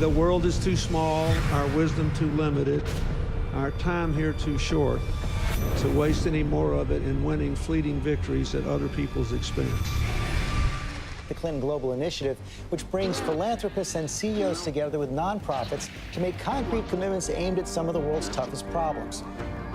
The world is too small, our wisdom too limited, our time here too short to waste any more of it in winning fleeting victories at other people's expense. The Clinton Global Initiative, which brings philanthropists and CEOs together with nonprofits to make concrete commitments aimed at some of the world's toughest problems.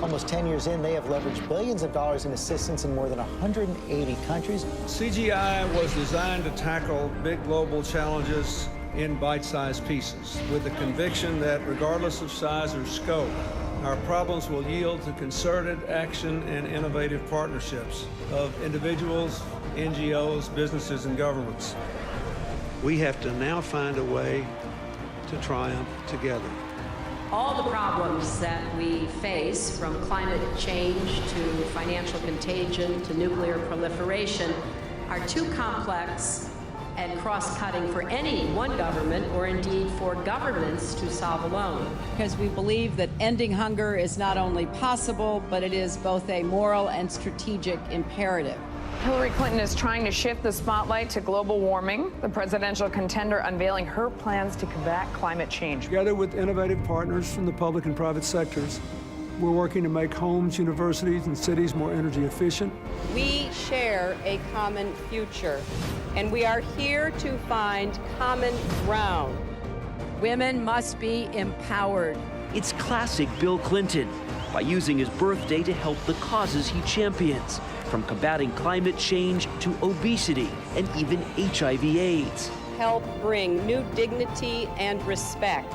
Almost 10 years in, they have leveraged billions of dollars in assistance in more than 180 countries. CGI was designed to tackle big global challenges in bite-sized pieces, with the conviction that regardless of size or scope, our problems will yield to concerted action and innovative partnerships of individuals, NGOs, businesses, and governments. We have to now find a way to triumph together. All the problems that we face, from climate change to financial contagion to nuclear proliferation, are too complex and cross-cutting for any one government, or indeed for governments, to solve alone. Because we believe that ending hunger is not only possible, but it is both a moral and strategic imperative. Hillary Clinton is trying to shift the spotlight to global warming, the presidential contender unveiling her plans to combat climate change. Together with innovative partners from the public and private sectors, we're working to make homes, universities, and cities more energy efficient. We share a common future, and we are here to find common ground. Women must be empowered. It's classic Bill Clinton, by using his birthday to help the causes he champions, from combating climate change to obesity and even HIV/AIDS. Help bring new dignity and respect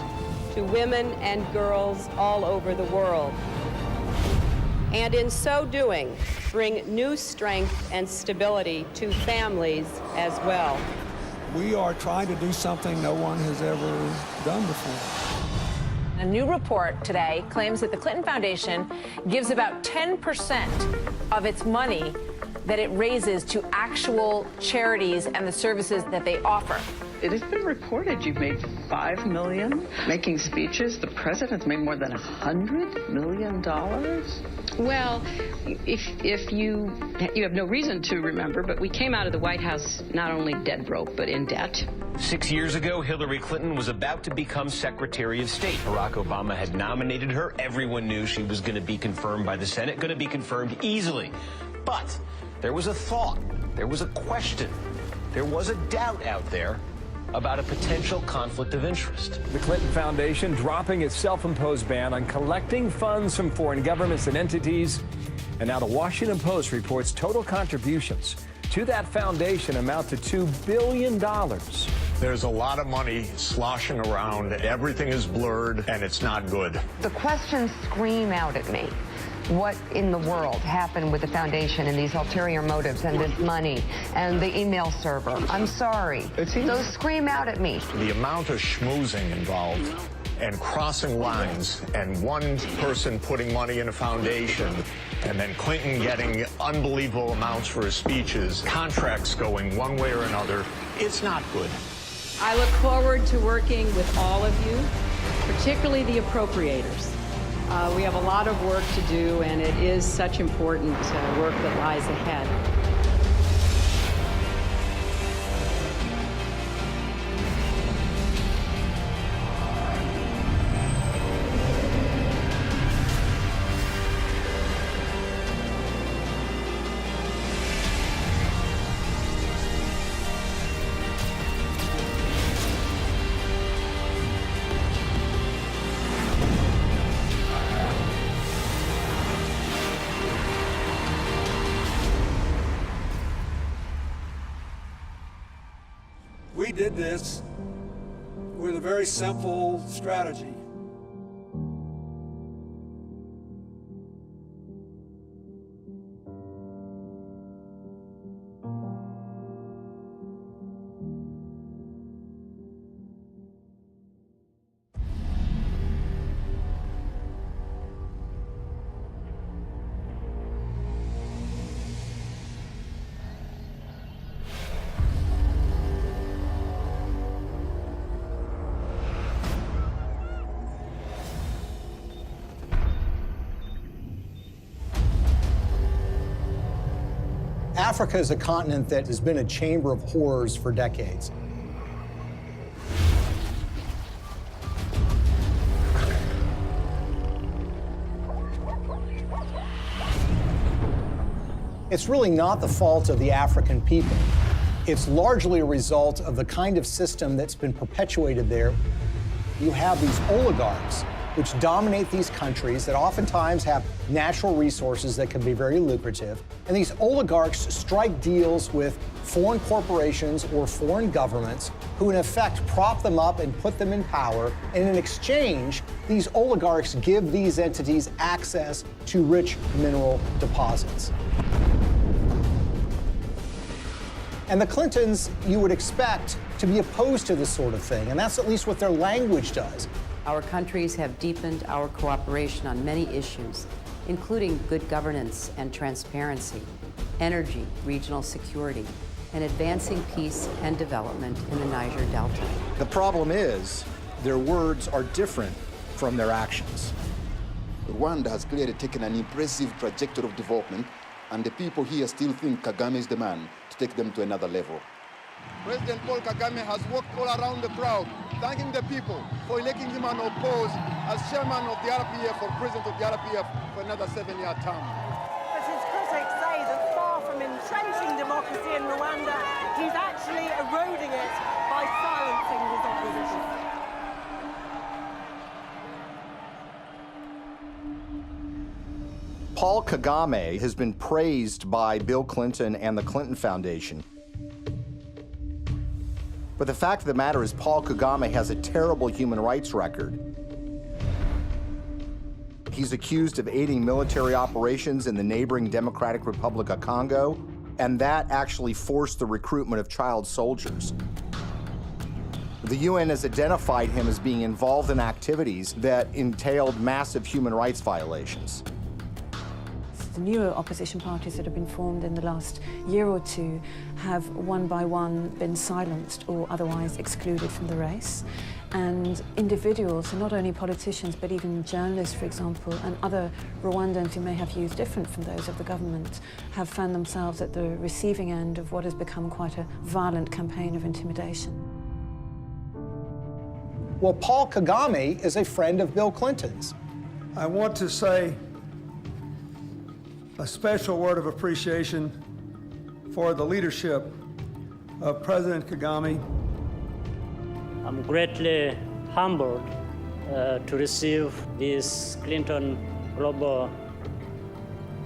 to women and girls all over the world. And in so doing, bring new strength and stability to families as well. We are trying to do something no one has ever done before. A new report today claims that the Clinton Foundation gives about 10% of its money that it raises to actual charities and the services that they offer. It has been reported you've made $5 million making speeches. The president's made more than $100 million. Well, if you have no reason to remember, but we came out of the White House not only dead broke, but in debt. 6 years ago, Hillary Clinton was about to become Secretary of State. Barack Obama had nominated her. Everyone knew she was going to be confirmed by the Senate, going to be confirmed easily. But there was a thought, there was a question, there was a doubt out there about a potential conflict of interest. The Clinton Foundation dropping its self-imposed ban on collecting funds from foreign governments and entities. And now the Washington Post reports total contributions to that foundation amount to $2 billion. There's a lot of money sloshing around. Everything is blurred, and it's not good. The questions scream out at me. What in the world happened with the foundation and these ulterior motives and this money and the email server? I'm sorry. Those scream out at me. The amount of schmoozing involved and crossing lines and one person putting money in a foundation and then Clinton getting unbelievable amounts for his speeches, contracts going one way or another, it's not good. I look forward to working with all of you, particularly the appropriators. We have a lot of work to do, and it is such important work that lies ahead. We did this with a very simple strategy. Africa is a continent that has been a chamber of horrors for decades. it's really not the fault of the African people. It's largely a result of the kind of system that's been perpetuated there. You have these oligarchs which dominate these countries that oftentimes have natural resources that can be very lucrative. And these oligarchs strike deals with foreign corporations or foreign governments who in effect prop them up and put them in power. And in exchange, these oligarchs give these entities access to rich mineral deposits. And the Clintons, you would expect to be opposed to this sort of thing, and that's at least what their language does. Our countries have deepened our cooperation on many issues, including good governance and transparency, energy, regional security, and advancing peace and development in the Niger Delta. The problem is, their words are different from their actions. Rwanda has clearly taken an impressive trajectory of development, and the people here still think Kagame is the man to take them to another level. President Paul Kagame has walked all around the crowd, thanking the people for electing him unopposed as chairman of the RPF or president of the RPF for another 7-year term. But his critics say that far from entrenching democracy in Rwanda, he's actually eroding it by silencing his opposition. Paul Kagame has been praised by Bill Clinton and the Clinton Foundation. But the fact of the matter is Paul Kagame has a terrible human rights record. He's accused of aiding military operations in the neighboring Democratic Republic of Congo, and that actually forced the recruitment of child soldiers. The UN has identified him as being involved in activities that entailed massive human rights violations. The newer opposition parties that have been formed in the last year or two have one by one been silenced or otherwise excluded from the race. And individuals, not only politicians, but even journalists, for example, and other Rwandans who may have views different from those of the government, have found themselves at the receiving end of what has become quite a violent campaign of intimidation. Well, Paul Kagame is a friend of Bill Clinton's. I want to say a special word of appreciation for the leadership of President Kagame. I'm greatly humbled to receive this Clinton Global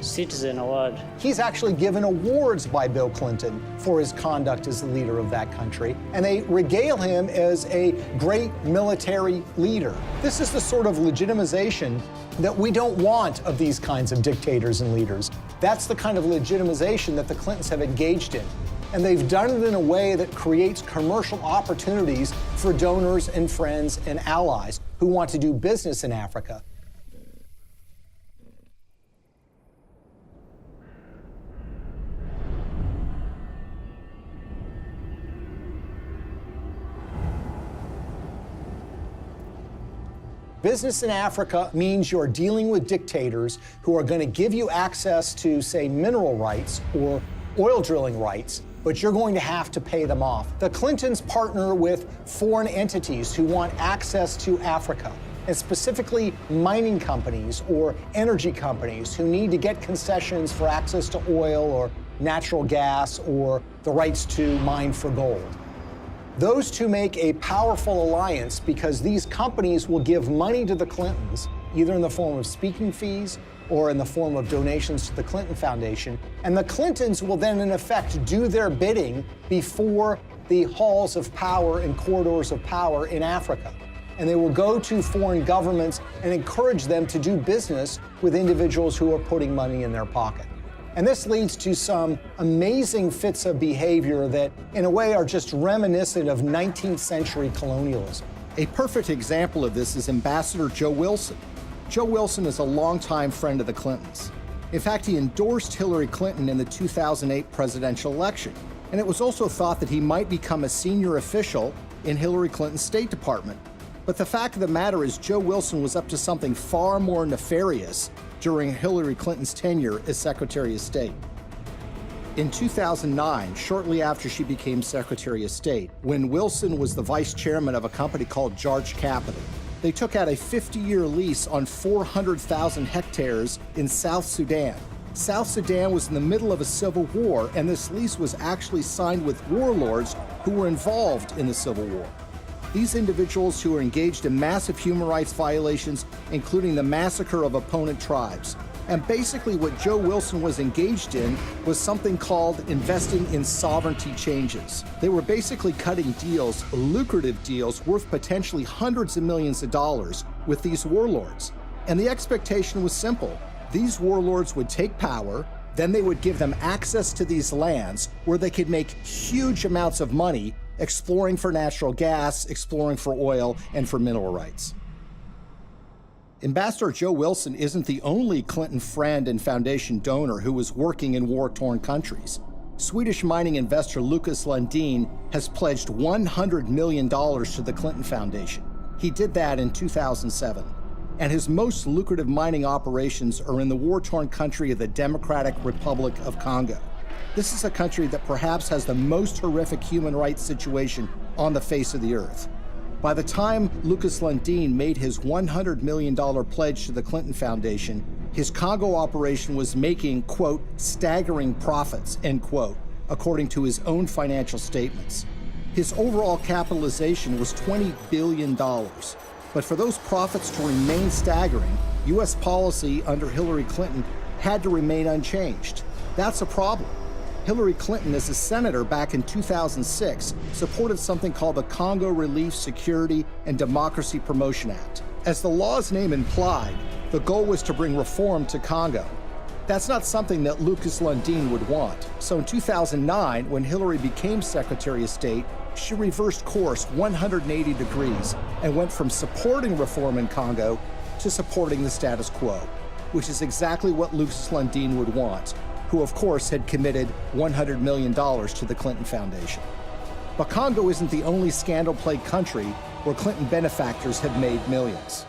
Citizen Award. He's actually given awards by Bill Clinton for his conduct as the leader of that country, and they regale him as a great military leader. This is the sort of legitimization that we don't want of these kinds of dictators and leaders. That's the kind of legitimization that the Clintons have engaged in. And they've done it in a way that creates commercial opportunities for donors and friends and allies who want to do business in Africa. Business in Africa means you're dealing with dictators who are going to give you access to, say, mineral rights or oil drilling rights, but you're going to have to pay them off. The Clintons partner with foreign entities who want access to Africa, and specifically mining companies or energy companies who need to get concessions for access to oil or natural gas or the rights to mine for gold. Those two make a powerful alliance because these companies will give money to the Clintons, either in the form of speaking fees or in the form of donations to the Clinton Foundation. And the Clintons will then, in effect, do their bidding before the halls of power and corridors of power in Africa. And they will go to foreign governments and encourage them to do business with individuals who are putting money in their pocket. And this leads to some amazing fits of behavior that, in a way, are just reminiscent of 19th century colonialism. A perfect example of this is Ambassador Joe Wilson. Joe Wilson is a longtime friend of the Clintons. In fact, he endorsed Hillary Clinton in the 2008 presidential election. And it was also thought that he might become a senior official in Hillary Clinton's State Department. But the fact of the matter is Joe Wilson was up to something far more nefarious during Hillary Clinton's tenure as Secretary of State. In 2009, shortly after she became Secretary of State, when Wilson was the vice chairman of a company called Jarge Capital, they took out a 50-year lease on 400,000 hectares in South Sudan. South Sudan was in the middle of a civil war, and this lease was actually signed with warlords who were involved in the civil war. These individuals who were engaged in massive human rights violations, including the massacre of opponent tribes. And basically what Joe Wilson was engaged in was something called investing in sovereignty changes. They were basically cutting deals, lucrative deals, worth potentially hundreds of millions of dollars with these warlords. And the expectation was simple. These warlords would take power, then they would give them access to these lands where they could make huge amounts of money exploring for natural gas, exploring for oil, and for mineral rights. Ambassador Joe Wilson isn't the only Clinton friend and foundation donor who was working in war-torn countries. Swedish mining investor Lucas Lundin has pledged $100 million to the Clinton Foundation. He did that in 2007. And his most lucrative mining operations are in the war-torn country of the Democratic Republic of Congo. This is a country that perhaps has the most horrific human rights situation on the face of the earth. By the time Lucas Lundin made his $100 million pledge to the Clinton Foundation, his Congo operation was making, quote, staggering profits, end quote, according to his own financial statements. His overall capitalization was $20 billion. But for those profits to remain staggering, U.S. policy under Hillary Clinton had to remain unchanged. That's a problem. Hillary Clinton, as a senator back in 2006, supported something called the Congo Relief, Security, and Democracy Promotion Act. As the law's name implied, the goal was to bring reform to Congo. That's not something that Lucas Lundin would want. So in 2009, when Hillary became Secretary of State, she reversed course 180 degrees and went from supporting reform in Congo to supporting the status quo, which is exactly what Lucas Lundin would want, who of course had committed $100 million to the Clinton Foundation. But Congo isn't the only scandal-plagued country where Clinton benefactors have made millions.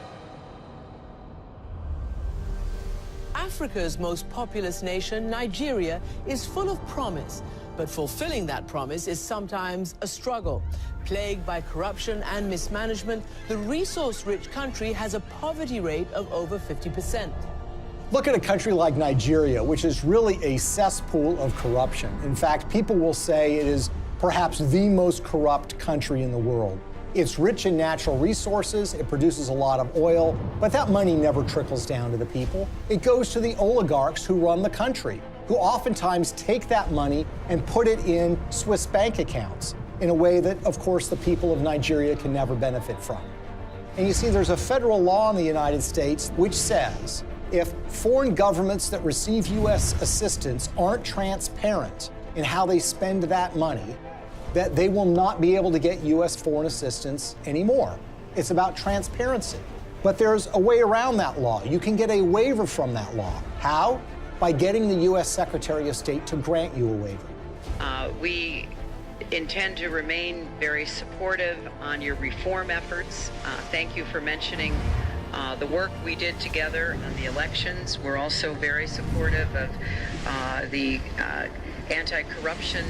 Africa's most populous nation, Nigeria, is full of promise, but fulfilling that promise is sometimes a struggle. Plagued by corruption and mismanagement, the resource-rich country has a poverty rate of over 50%. Look at a country like Nigeria, which is really a cesspool of corruption. In fact, people will say it is perhaps the most corrupt country in the world. It's rich in natural resources, it produces a lot of oil, but that money never trickles down to the people. It goes to the oligarchs who run the country, who oftentimes take that money and put it in Swiss bank accounts in a way that, of course, the people of Nigeria can never benefit from. And you see, there's a federal law in the United States which says if foreign governments that receive U.S. assistance aren't transparent in how they spend that money, that they will not be able to get U.S. foreign assistance anymore. It's about transparency. But there's a way around that law. You can get a waiver from that law. How? By getting the U.S. Secretary of State to grant you a waiver. We intend to remain very supportive on your reform efforts. Thank you for mentioning the work we did together on the elections. We're also very supportive of the anti-corruption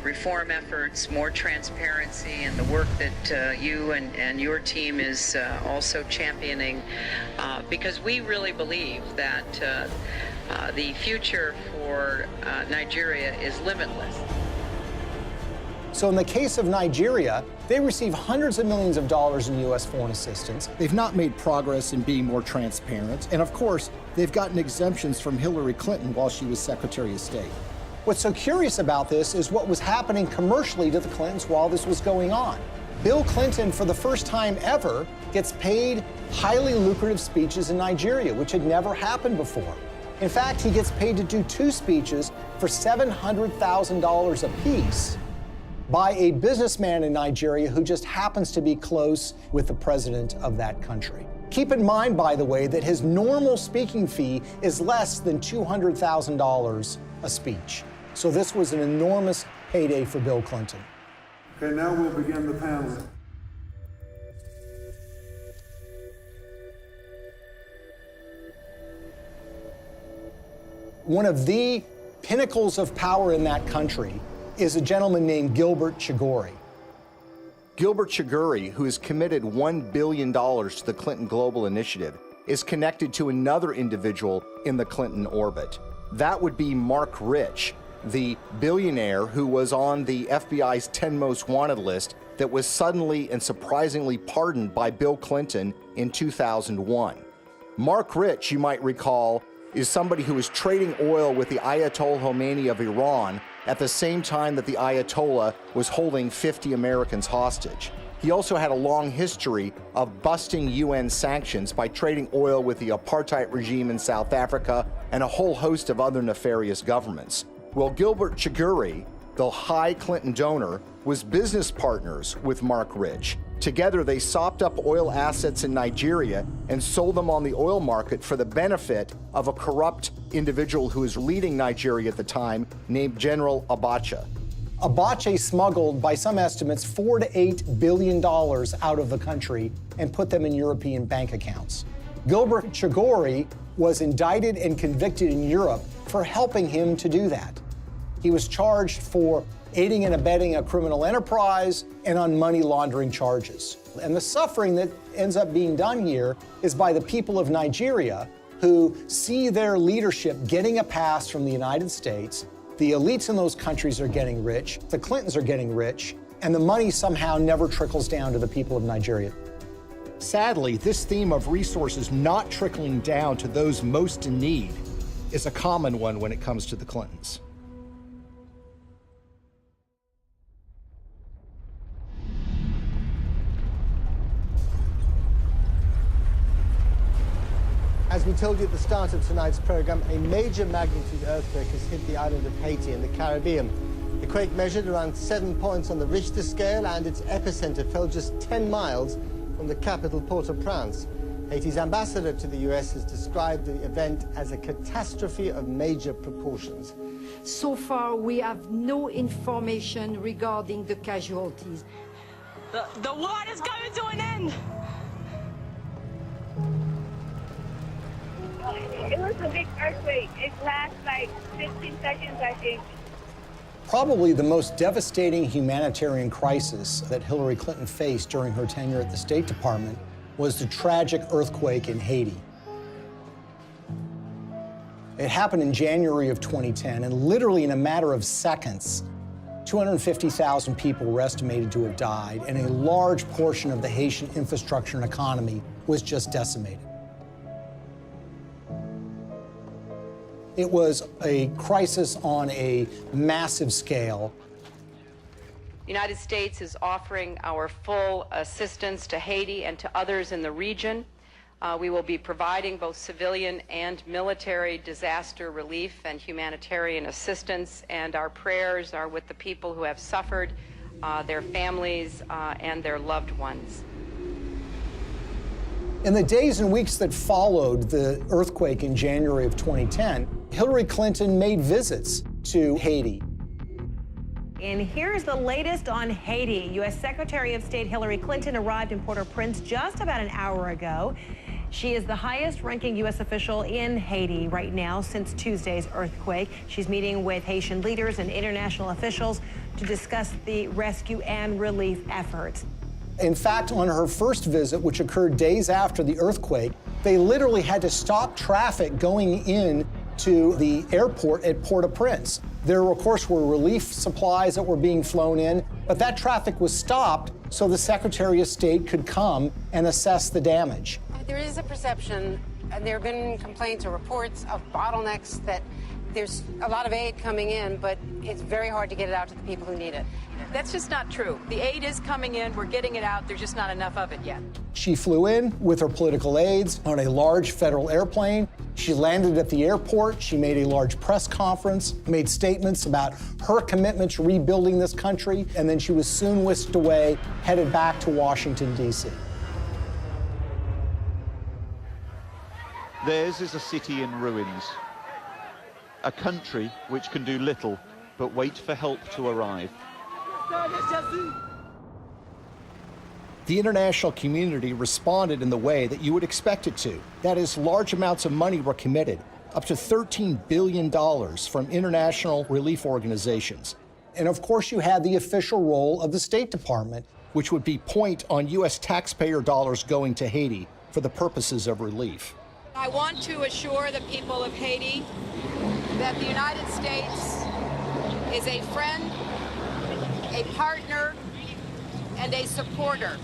reform efforts, more transparency, and the work that you and your team is also championing, because we really believe that the future for Nigeria is limitless. So in the case of Nigeria, they receive hundreds of millions of dollars in U.S. foreign assistance. They've not made progress in being more transparent. And of course, they've gotten exemptions from Hillary Clinton while she was Secretary of State. What's so curious about this is what was happening commercially to the Clintons while this was going on. Bill Clinton, for the first time ever, gets paid highly lucrative speeches in Nigeria, which had never happened before. In fact, he gets paid to do 2 speeches for $700,000 apiece by a businessman in Nigeria who just happens to be close with the president of that country. Keep in mind, by the way, that his normal speaking fee is less than $200,000 a speech. So this was an enormous payday for Bill Clinton. Okay, now we'll begin the panel. One of the pinnacles of power in that country is a gentleman named Gilbert Chagoury. Gilbert Chagoury, who has committed $1 billion to the Clinton Global Initiative, is connected to another individual in the Clinton orbit. That would be Mark Rich, the billionaire who was on the FBI's 10 most wanted list that was suddenly and surprisingly pardoned by Bill Clinton in 2001. Mark Rich, you might recall, is somebody who was trading oil with the Ayatollah Khomeini of Iran at the same time that the Ayatollah was holding 50 Americans hostage. He also had a long history of busting UN sanctions by trading oil with the apartheid regime in South Africa and a whole host of other nefarious governments. Well, Gilbert Chagoury, the high Clinton donor, was business partners with Mark Rich. Together, they sopped up oil assets in Nigeria and sold them on the oil market for the benefit of a corrupt individual who was leading Nigeria at the time, named General Abacha. Abacha smuggled, by some estimates, $4 to $8 billion out of the country and put them in European bank accounts. Gilbert Chagoury was indicted and convicted in Europe for helping him to do that. He was charged for aiding and abetting a criminal enterprise and on money laundering charges. And the suffering that ends up being done here is by the people of Nigeria, who see their leadership getting a pass from the United States. The elites in those countries are getting rich, the Clintons are getting rich, and the money somehow never trickles down to the people of Nigeria. Sadly, this theme of resources not trickling down to those most in need is a common one when it comes to the Clintons. As we told you at the start of tonight's program, a major magnitude earthquake has hit the island of Haiti in the Caribbean. The quake measured around 7 points on the Richter scale, and its epicenter fell just 10 miles from the capital, Port-au-Prince. Haiti's ambassador to the U.S. has described the event as a catastrophe of major proportions. So far, we have no information regarding the casualties. The war is coming to an end! It was a big earthquake. It lasted like 15 seconds, I think. Probably the most devastating humanitarian crisis that Hillary Clinton faced during her tenure at the State Department was the tragic earthquake in Haiti. It happened in January of 2010, and literally in a matter of seconds, 250,000 people were estimated to have died, and a large portion of the Haitian infrastructure and economy was just decimated. It was a crisis on a massive scale. The United States is offering our full assistance to Haiti and to others in the region. We will be providing both civilian and military disaster relief and humanitarian assistance, and our prayers are with the people who have suffered, their families, and their loved ones. In the days and weeks that followed the earthquake in January of 2010, Hillary Clinton made visits to Haiti. And here's the latest on Haiti. U.S. Secretary of State Hillary Clinton arrived in Port-au-Prince just about an hour ago. She is the highest-ranking U.S. official in Haiti right now since Tuesday's earthquake. She's meeting with Haitian leaders and international officials to discuss the rescue and relief efforts. In fact, on her first visit, which occurred days after the earthquake, they literally had to stop traffic going in to the airport at Port-au-Prince. There, of course, were relief supplies that were being flown in, but that traffic was stopped so the Secretary of State could come and assess the damage. There is a perception, and there have been complaints or reports of bottlenecks, that there's a lot of aid coming in, but it's very hard to get it out to the people who need it. That's just not true. The aid is coming in, we're getting it out, there's just not enough of it yet. She flew in with her political aides on a large federal airplane. She landed at the airport. She made a large press conference, made statements about her commitment to rebuilding this country, and then she was soon whisked away, headed back to Washington, D.C. Theirs is a city in ruins, a country which can do little but wait for help to arrive. The international community responded in the way that you would expect it to. That is, large amounts of money were committed, up to $13 billion from international relief organizations. And of course, you had the official role of the State Department, which would be point on U.S. taxpayer dollars going to Haiti for the purposes of relief. I want to assure the people of Haiti that the United States is a friend, a partner, and a supporter.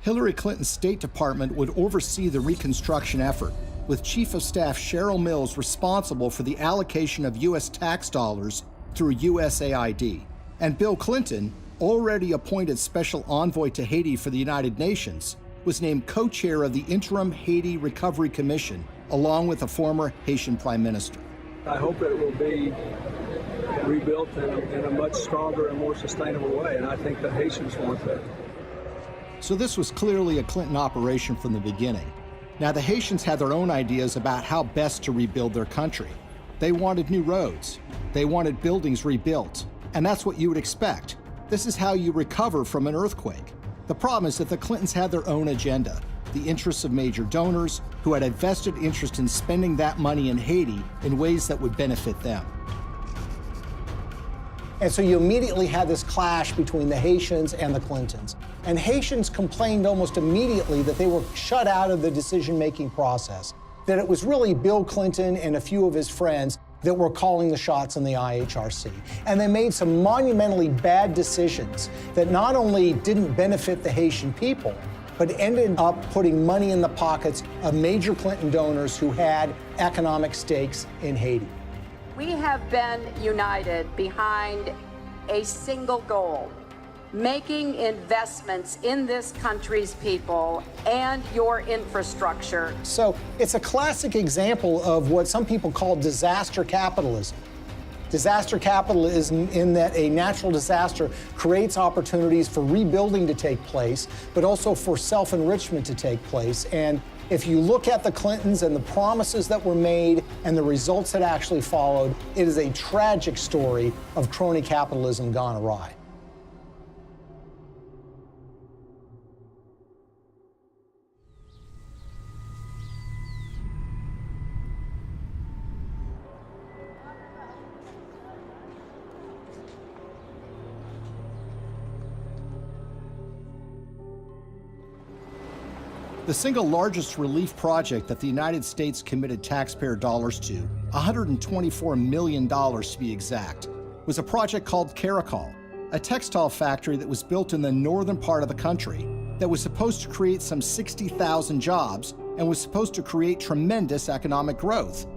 Hillary Clinton's State Department would oversee the reconstruction effort, with Chief of Staff Cheryl Mills responsible for the allocation of U.S. tax dollars through USAID. And Bill Clinton, already appointed Special Envoy to Haiti for the United Nations, was named co-chair of the Interim Haiti Recovery Commission, along with a former Haitian Prime Minister. I hope that it will be rebuilt in a much stronger and more sustainable way, and I think the Haitians want that. So this was clearly a Clinton operation from the beginning. Now, the Haitians had their own ideas about how best to rebuild their country. They wanted new roads. They wanted buildings rebuilt. And that's what you would expect. This is how you recover from an earthquake. The problem is that the Clintons had their own agenda, the interests of major donors who had a vested interest in spending that money in Haiti in ways that would benefit them. And so you immediately had this clash between the Haitians and the Clintons. And Haitians complained almost immediately that they were shut out of the decision-making process, that it was really Bill Clinton and a few of his friends that were calling the shots in the IHRC. And they made some monumentally bad decisions that not only didn't benefit the Haitian people, but ended up putting money in the pockets of major Clinton donors who had economic stakes in Haiti. We have been united behind a single goal: making investments in this country's people and your infrastructure. So it's a classic example of what some people call disaster capitalism. Disaster capitalism in that a natural disaster creates opportunities for rebuilding to take place, but also for self-enrichment to take place. And if you look at the Clintons and the promises that were made and the results that actually followed, it is a tragic story of crony capitalism gone awry. The single largest relief project that the United States committed taxpayer dollars to, $124 million to be exact, was a project called Caracol, a textile factory that was built in the northern part of the country that was supposed to create some 60,000 jobs and was supposed to create tremendous economic growth.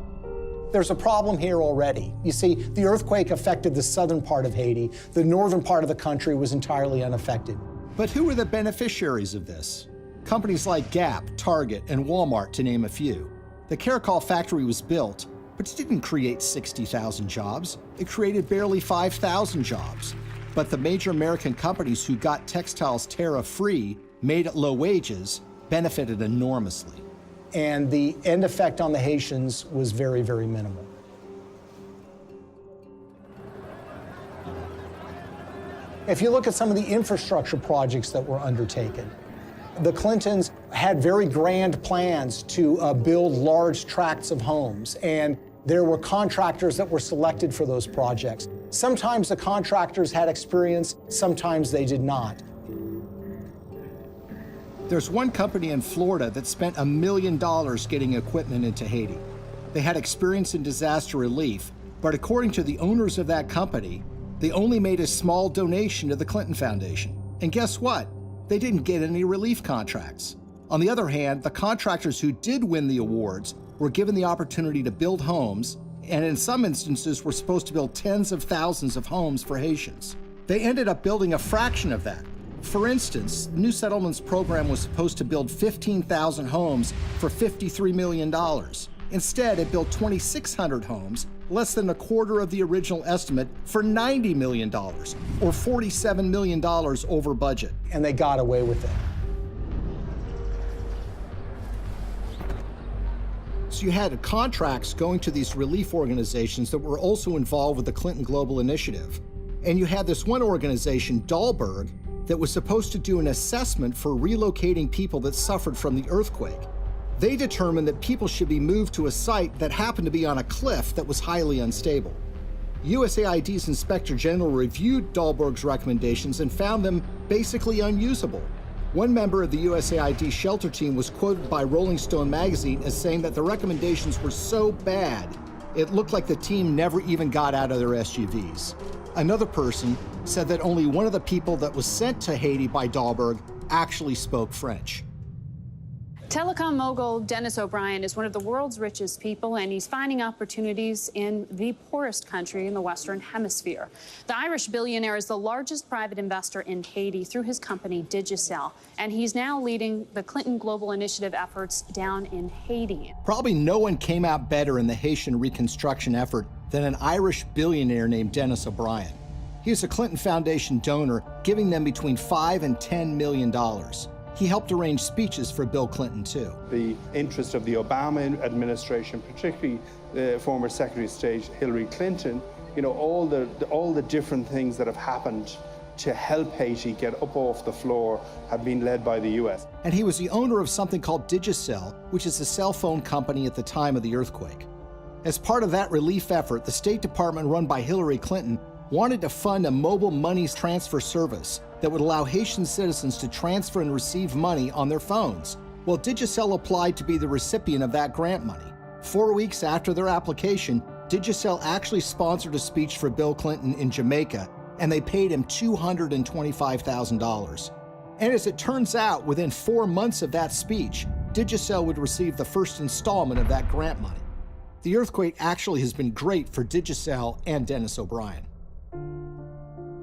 There's a problem here already. You see, the earthquake affected the southern part of Haiti. The northern part of the country was entirely unaffected. But who were the beneficiaries of this? Companies like Gap, Target, and Walmart, to name a few. The Caracol factory was built, but it didn't create 60,000 jobs. It created barely 5,000 jobs. But the major American companies who got textiles tariff-free, made at low wages, benefited enormously. And the end effect on the Haitians was very, very minimal. If you look at some of the infrastructure projects that were undertaken, the Clintons had very grand plans to build large tracts of homes, and there were contractors that were selected for those projects. Sometimes the contractors had experience, sometimes they did not. There's one company in Florida that spent $1 million getting equipment into Haiti. They had experience in disaster relief, but according to the owners of that company, they only made a small donation to the Clinton Foundation. And guess what? They didn't get any relief contracts. On the other hand, the contractors who did win the awards were given the opportunity to build homes, and in some instances were supposed to build tens of thousands of homes for Haitians. They ended up building a fraction of that. For instance, the New Settlements program was supposed to build 15,000 homes for $53 million. Instead, it built 2,600 homes, less than a quarter of the original estimate, for $90 million, or $47 million over budget. And they got away with it. So you had contracts going to these relief organizations that were also involved with the Clinton Global Initiative. And you had this one organization, Dahlberg, that was supposed to do an assessment for relocating people that suffered from the earthquake. They determined that people should be moved to a site that happened to be on a cliff that was highly unstable. USAID's Inspector General reviewed Dahlberg's recommendations and found them basically unusable. One member of the USAID shelter team was quoted by Rolling Stone magazine as saying that the recommendations were so bad, it looked like the team never even got out of their SUVs. Another person said that only one of the people that was sent to Haiti by Dahlberg actually spoke French. Telecom mogul Dennis O'Brien is one of the world's richest people, and he's finding opportunities in the poorest country in the Western Hemisphere. The Irish billionaire is the largest private investor in Haiti through his company Digicel, and he's now leading the Clinton Global Initiative efforts down in Haiti. Probably no one came out better in the Haitian reconstruction effort than an Irish billionaire named Dennis O'Brien. He was a Clinton Foundation donor, giving them between $5 and $10 million. He helped arrange speeches for Bill Clinton, too. The interest of the Obama administration, particularly the former Secretary of State Hillary Clinton, all the different things that have happened to help Haiti get up off the floor have been led by the U.S. And he was the owner of something called Digicel, which is a cell phone company at the time of the earthquake. As part of that relief effort, the State Department run by Hillary Clinton wanted to fund a mobile money transfer service that would allow Haitian citizens to transfer and receive money on their phones. Well, Digicel applied to be the recipient of that grant money. 4 weeks after their application, Digicel actually sponsored a speech for Bill Clinton in Jamaica, and they paid him $225,000. And as it turns out, within 4 months of that speech, Digicel would receive the first installment of that grant money. The earthquake actually has been great for Digicel and Dennis O'Brien.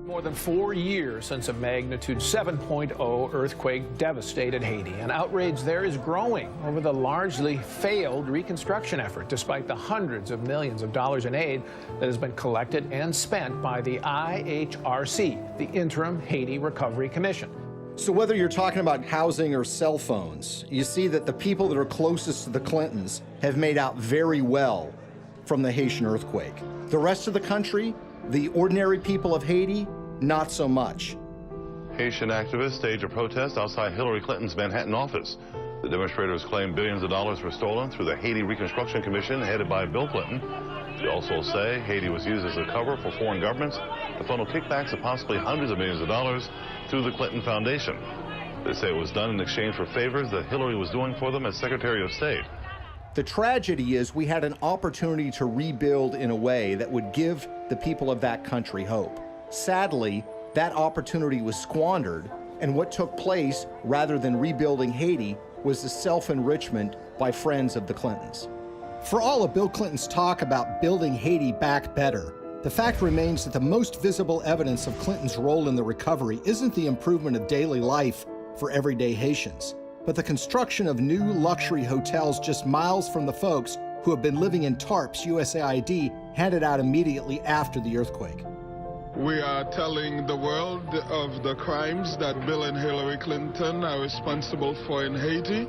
More than 4 years since a magnitude 7.0 earthquake devastated Haiti, and outrage there is growing over the largely failed reconstruction effort, despite the hundreds of millions of dollars in aid that has been collected and spent by the IHRC, the Interim Haiti Recovery Commission. So whether you're talking about housing or cell phones, you see that the people that are closest to the Clintons have made out very well from the Haitian earthquake. The rest of the country, the ordinary people of Haiti, not so much. Haitian activists staged a protest outside Hillary Clinton's Manhattan office. The demonstrators claim billions of dollars were stolen through the Haiti Reconstruction Commission headed by Bill Clinton. They also say Haiti was used as a cover for foreign governments to funnel kickbacks of possibly hundreds of millions of dollars through the Clinton Foundation. They say it was done in exchange for favors that Hillary was doing for them as Secretary of State. The tragedy is we had an opportunity to rebuild in a way that would give the people of that country hope. Sadly, that opportunity was squandered, and what took place, rather than rebuilding Haiti, was the self-enrichment by friends of the Clintons. For all of Bill Clinton's talk about building Haiti back better, the fact remains that the most visible evidence of Clinton's role in the recovery isn't the improvement of daily life for everyday Haitians, but the construction of new luxury hotels just miles from the folks who have been living in tarps USAID handed out immediately after the earthquake. We are telling the world of the crimes that Bill and Hillary Clinton are responsible for in Haiti.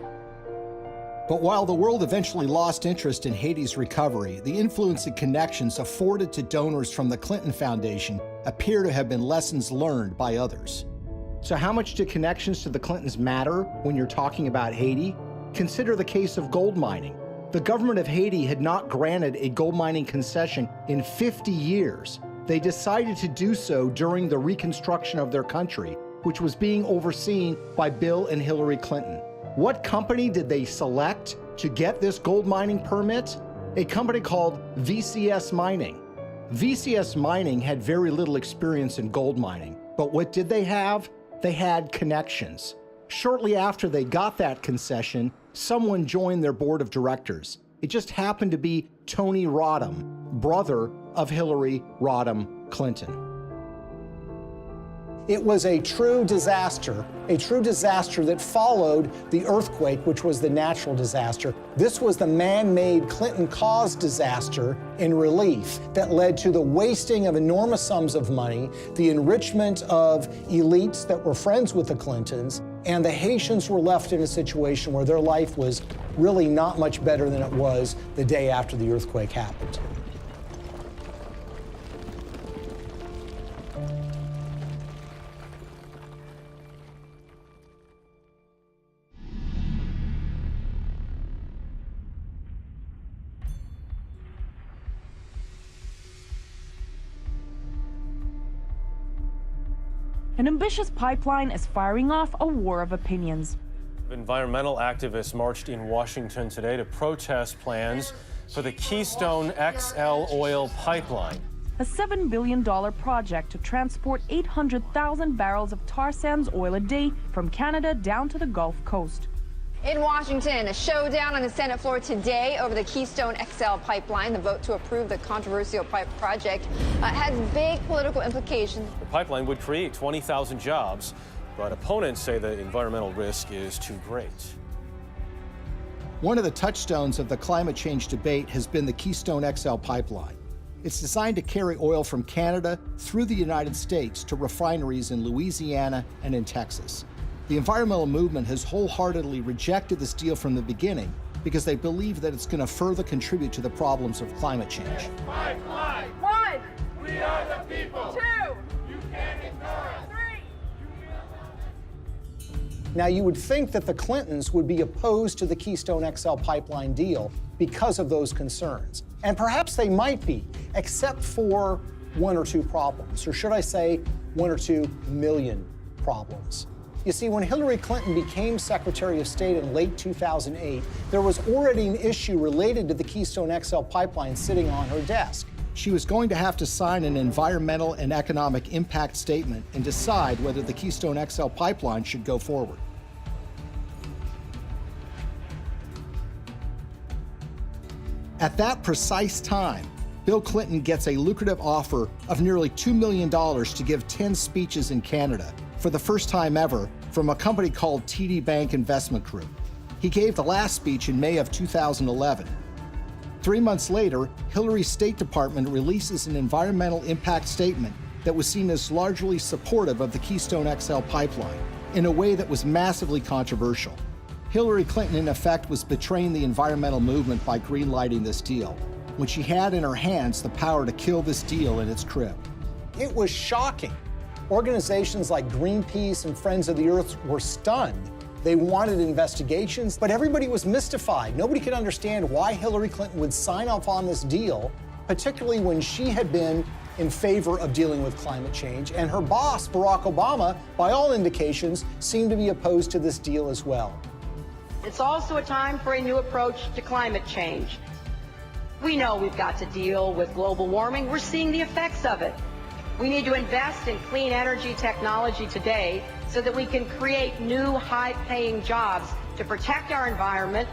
But while the world eventually lost interest in Haiti's recovery, the influence and connections afforded to donors from the Clinton Foundation appear to have been lessons learned by others. So how much do connections to the Clintons matter when you're talking about Haiti? Consider the case of gold mining. The government of Haiti had not granted a gold mining concession in 50 years. They decided to do so during the reconstruction of their country, which was being overseen by Bill and Hillary Clinton. What company did they select to get this gold mining permit? A company called VCS Mining. VCS Mining had very little experience in gold mining, but what did they have? They had connections. Shortly after they got that concession, someone joined their board of directors. It just happened to be Tony Rodham, brother of Hillary Rodham Clinton. It was a true disaster that followed the earthquake, which was the natural disaster. This was the man-made Clinton-caused disaster in relief that led to the wasting of enormous sums of money, the enrichment of elites that were friends with the Clintons, and the Haitians were left in a situation where their life was really not much better than it was the day after the earthquake happened. An ambitious pipeline is firing off a war of opinions. Environmental activists marched in Washington today to protest plans for the Keystone XL oil pipeline. A $7 billion project to transport 800,000 barrels of tar sands oil a day from Canada down to the Gulf Coast. In Washington, a showdown on the Senate floor today over the Keystone XL pipeline. The vote to approve the controversial project has big political implications. The pipeline would create 20,000 jobs, but opponents say the environmental risk is too great. One of the touchstones of the climate change debate has been the Keystone XL pipeline. It's designed to carry oil from Canada through the United States to refineries in Louisiana and in Texas. The environmental movement has wholeheartedly rejected this deal from the beginning because they believe that it's going to further contribute to the problems of climate change. Pipeline. 1. We are the people. 2. You can't ignore us. 3. Now, you would think that the Clintons would be opposed to the Keystone XL pipeline deal because of those concerns. And perhaps they might be, except for one or two problems, or should I say 1 or 2 million problems. You see, when Hillary Clinton became Secretary of State in late 2008, there was already an issue related to the Keystone XL pipeline sitting on her desk. She was going to have to sign an environmental and economic impact statement and decide whether the Keystone XL pipeline should go forward. At that precise time, Bill Clinton gets a lucrative offer of nearly $2 million to give 10 speeches in Canada for the first time ever from a company called TD Bank Investment Group. He gave the last speech in May of 2011. 3 months later, Hillary's State Department releases an environmental impact statement that was seen as largely supportive of the Keystone XL pipeline in a way that was massively controversial. Hillary Clinton, in effect, was betraying the environmental movement by greenlighting this deal, when she had in her hands the power to kill this deal in its crib. It was shocking. Organizations like Greenpeace and Friends of the Earth were stunned. They wanted investigations, but everybody was mystified. Nobody could understand why Hillary Clinton would sign off on this deal, particularly when she had been in favor of dealing with climate change, and her boss, Barack Obama, by all indications, seemed to be opposed to this deal as well. It's also a time for a new approach to climate change. We know we've got to deal with global warming. We're seeing the effects of it. We need to invest in clean energy technology today so that we can create new high-paying jobs to protect our environment,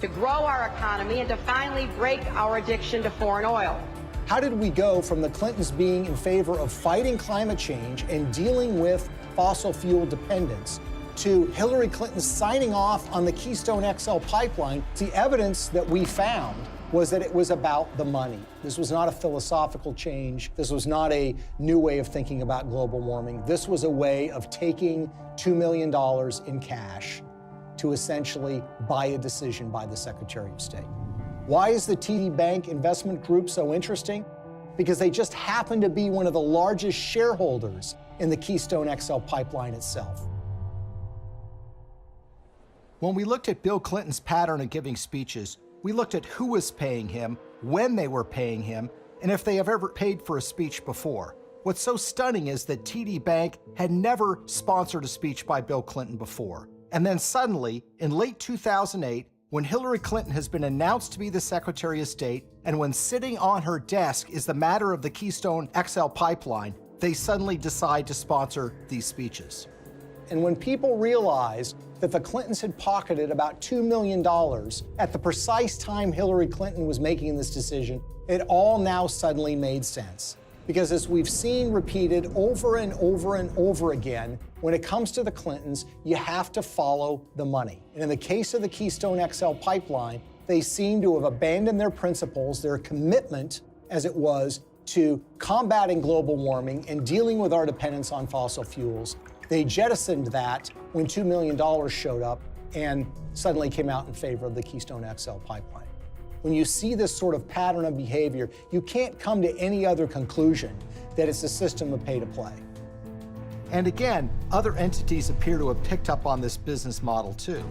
to grow our economy, and to finally break our addiction to foreign oil. How did we go from the Clintons being in favor of fighting climate change and dealing with fossil fuel dependence to Hillary Clinton signing off on the Keystone XL pipeline? The evidence that we found was that it was about the money. This was not a philosophical change. This was not a new way of thinking about global warming. This was a way of taking $2 million in cash to essentially buy a decision by the Secretary of State. Why is the TD Bank Investment Group so interesting? Because they just happen to be one of the largest shareholders in the Keystone XL pipeline itself. When we looked at Bill Clinton's pattern of giving speeches, we looked at who was paying him, when they were paying him, and if they have ever paid for a speech before. What's so stunning is that TD Bank had never sponsored a speech by Bill Clinton before. And then suddenly, in late 2008, when Hillary Clinton has been announced to be the Secretary of State, and when sitting on her desk is the matter of the Keystone XL pipeline, they suddenly decide to sponsor these speeches. And when people realized that the Clintons had pocketed about $2 million at the precise time Hillary Clinton was making this decision, it all now suddenly made sense. Because as we've seen repeated over and over and over again, when it comes to the Clintons, you have to follow the money. And in the case of the Keystone XL pipeline, they seem to have abandoned their principles, their commitment, as it was, to combating global warming and dealing with our dependence on fossil fuels. They jettisoned that when $2 million showed up and suddenly came out in favor of the Keystone XL pipeline. When you see this sort of pattern of behavior, you can't come to any other conclusion that it's a system of pay to play. And again, other entities appear to have picked up on this business model too.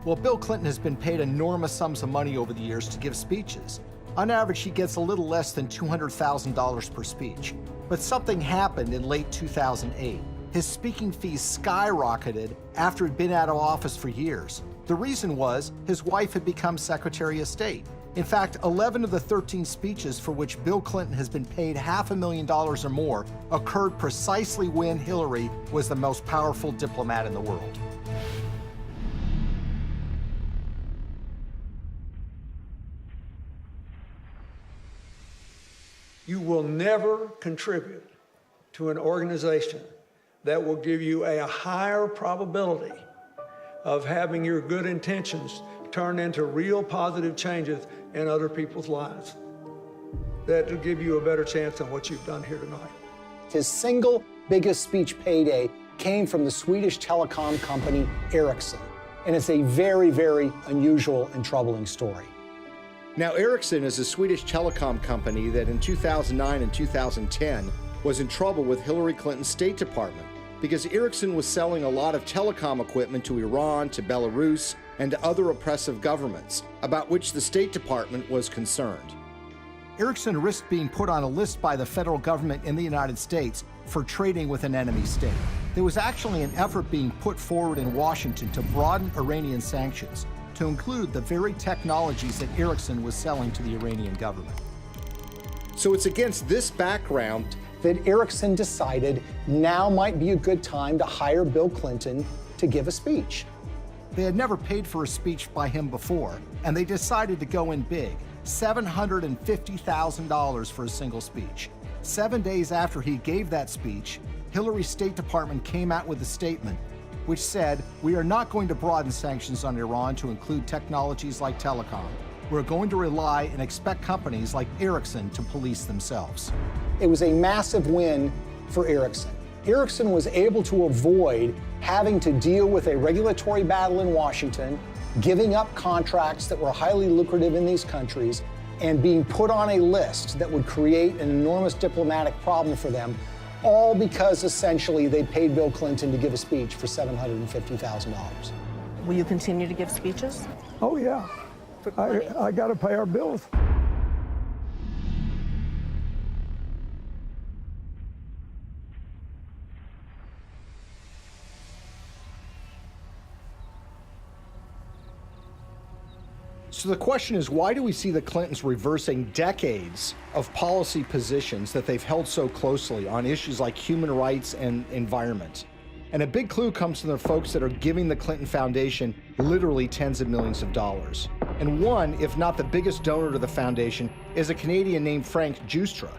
Well, Bill Clinton has been paid enormous sums of money over the years to give speeches. On average, he gets a little less than $200,000 per speech. But something happened in late 2008. his speaking fees skyrocketed after he'd been out of office for years. The reason was his wife had become Secretary of State. In fact, 11 of the 13 speeches for which Bill Clinton has been paid $500,000 or more occurred precisely when Hillary was the most powerful diplomat in the world. You will never contribute to an organization that will give you a higher probability of having your good intentions turn into real positive changes in other people's lives. That will give you a better chance than what you've done here tonight. His single biggest speech payday came from the Swedish telecom company Ericsson, and it's a very, very unusual and troubling story. Now, Ericsson is a Swedish telecom company that in 2009 and 2010 was in trouble with Hillary Clinton's State Department because Ericsson was selling a lot of telecom equipment to Iran, to Belarus, and to other oppressive governments, about which the State Department was concerned. Ericsson risked being put on a list by the federal government in the United States for trading with an enemy state. There was actually an effort being put forward in Washington to broaden Iranian sanctions to include the very technologies that Ericsson was selling to the Iranian government. So it's against this background that Ericsson decided now might be a good time to hire Bill Clinton to give a speech. They had never paid for a speech by him before, and they decided to go in big, $750,000 for a single speech. 7 days after he gave that speech, Hillary's State Department came out with a statement which said, "We are not going to broaden sanctions on Iran to include technologies like telecom. We're going to rely and expect companies like Ericsson to police themselves." It was a massive win for Ericsson. Ericsson was able to avoid having to deal with a regulatory battle in Washington, giving up contracts that were highly lucrative in these countries, and being put on a list that would create an enormous diplomatic problem for them, all because essentially they paid Bill Clinton to give a speech for $750,000. Will you continue to give speeches? Oh, yeah. I got to pay our bills. So the question is, why do we see the Clintons reversing decades of policy positions that they've held so closely on issues like human rights and environment? And a big clue comes from the folks that are giving the Clinton Foundation literally tens of millions of dollars. And one, if not the biggest donor to the foundation, is a Canadian named Frank Giustra.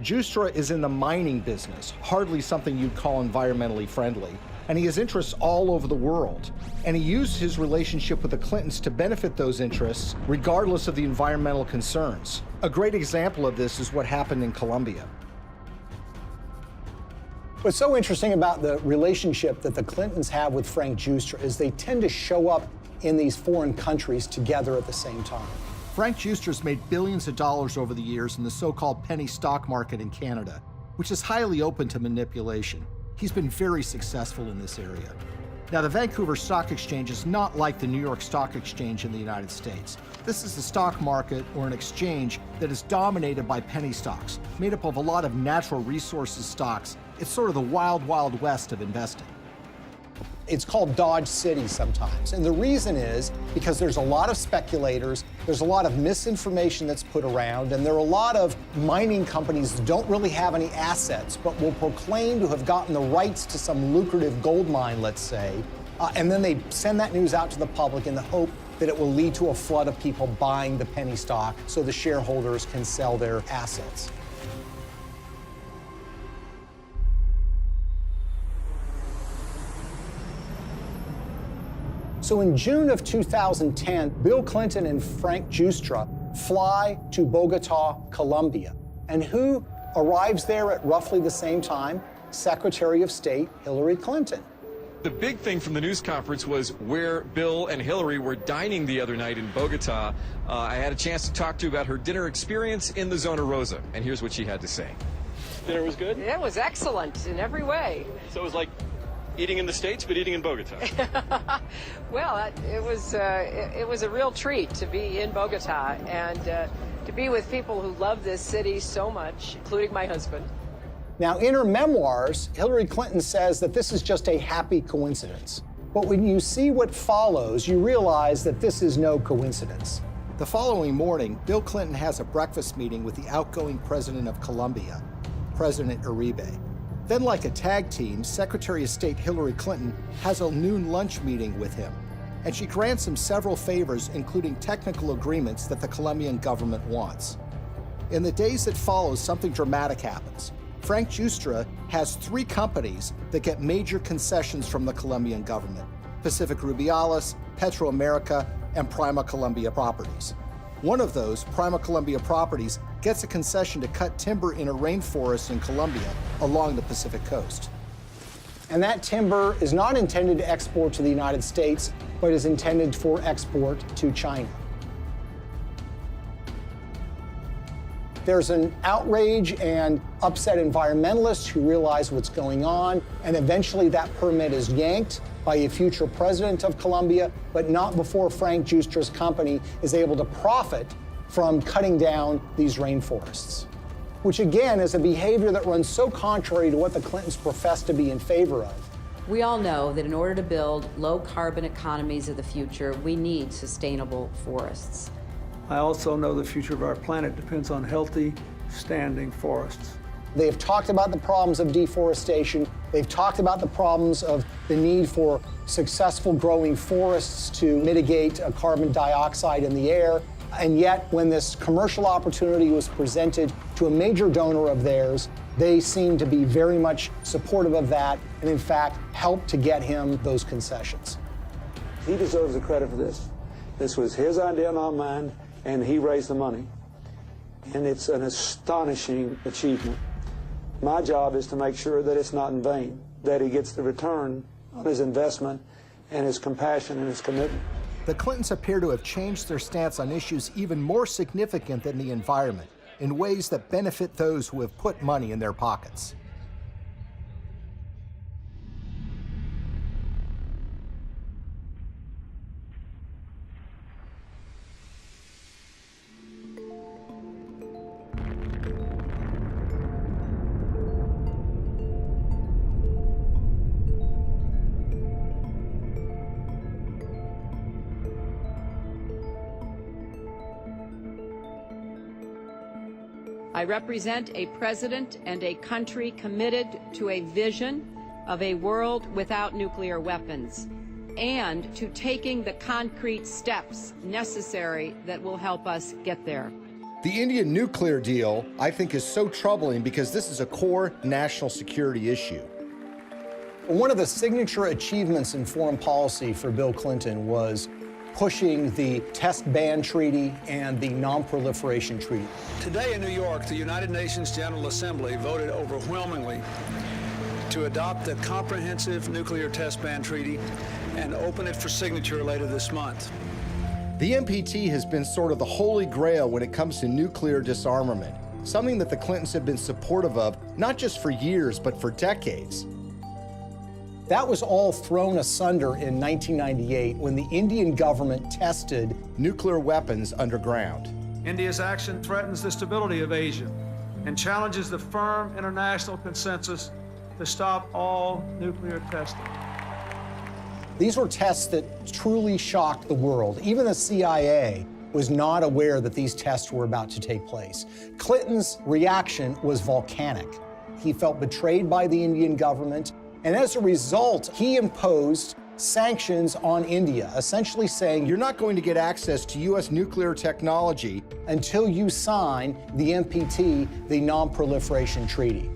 Giustra is in the mining business, hardly something you'd call environmentally friendly. And he has interests all over the world. And he used his relationship with the Clintons to benefit those interests, regardless of the environmental concerns. A great example of this is what happened in Colombia. What's so interesting about the relationship that the Clintons have with Frank Giustra is they tend to show up in these foreign countries together at the same time. Frank Giustra's made billions of dollars over the years in the so-called penny stock market in Canada, which is highly open to manipulation. He's been very successful in this area. Now, the Vancouver Stock Exchange is not like the New York Stock Exchange in the United States. This is a stock market or an exchange that is dominated by penny stocks, made up of a lot of natural resources stocks. It's sort of the wild, wild west of investing. It's called Dodge City sometimes. And the reason is because there's a lot of speculators, there's a lot of misinformation that's put around, and there are a lot of mining companies that don't really have any assets, but will proclaim to have gotten the rights to some lucrative gold mine, let's say, and then they send that news out to the public in the hope that it will lead to a flood of people buying the penny stock so the shareholders can sell their assets. So in June of 2010, Bill Clinton and Frank Giustra fly to Bogota, Colombia. And who arrives there at roughly the same time? Secretary of State Hillary Clinton. The big thing from the news conference was where Bill and Hillary were dining the other night in Bogota. I had a chance to talk to her about her dinner experience in the Zona Rosa, and here's what she had to say. Dinner was good? It was excellent in every way. So it was like eating in the States, but eating in Bogota. Well, it was a real treat to be in Bogota and to be with people who love this city so much, including my husband. Now, in her memoirs, Hillary Clinton says that this is just a happy coincidence. But when you see what follows, you realize that this is no coincidence. The following morning, Bill Clinton has a breakfast meeting with the outgoing president of Colombia, President Uribe. Then, like a tag team, Secretary of State Hillary Clinton has a noon lunch meeting with him, and she grants him several favors, including technical agreements that the Colombian government wants. In the days that follow, something dramatic happens. Frank Giustra has 3 companies that get major concessions from the Colombian government: Pacific Rubiales, Petroamerica, and Prima Colombia Properties. One of those, Prima Colombia Properties, gets a concession to cut timber in a rainforest in Colombia along the Pacific coast. And that timber is not intended to export to the United States, but is intended for export to China. There's an outrage and upset environmentalists who realize what's going on, and eventually that permit is yanked by a future president of Colombia, but not before Frank Giustra's company is able to profit from cutting down these rainforests, which again is a behavior that runs so contrary to what the Clintons profess to be in favor of. We all know that in order to build low-carbon economies of the future, we need sustainable forests. I also know the future of our planet depends on healthy, standing forests. They have talked about the problems of deforestation. They've talked about the problems of the need for successful growing forests to mitigate carbon dioxide in the air. And yet, when this commercial opportunity was presented to a major donor of theirs, they seemed to be very much supportive of that and, in fact, helped to get him those concessions. He deserves the credit for this. This was his idea, not mine, and he raised the money. And it's an astonishing achievement. My job is to make sure that it's not in vain, that he gets the return on his investment and his compassion and his commitment. The Clintons appear to have changed their stance on issues even more significant than the environment, in ways that benefit those who have put money in their pockets. I represent a president and a country committed to a vision of a world without nuclear weapons and to taking the concrete steps necessary that will help us get there. The Indian nuclear deal, I think, is so troubling because this is a core national security issue. One of the signature achievements in foreign policy for Bill Clinton was pushing the Test Ban Treaty and the Non-Proliferation Treaty. Today in New York, the United Nations General Assembly voted overwhelmingly to adopt the Comprehensive Nuclear Test Ban Treaty and open it for signature later this month. The NPT has been sort of the holy grail when it comes to nuclear disarmament, something that the Clintons have been supportive of, not just for years, but for decades. That was all thrown asunder in 1998 when the Indian government tested nuclear weapons underground. India's action threatens the stability of Asia and challenges the firm international consensus to stop all nuclear testing. These were tests that truly shocked the world. Even the CIA was not aware that these tests were about to take place. Clinton's reaction was volcanic. He felt betrayed by the Indian government, and as a result, he imposed sanctions on India, essentially saying, you're not going to get access to U.S. nuclear technology until you sign the NPT, the Non-Proliferation Treaty.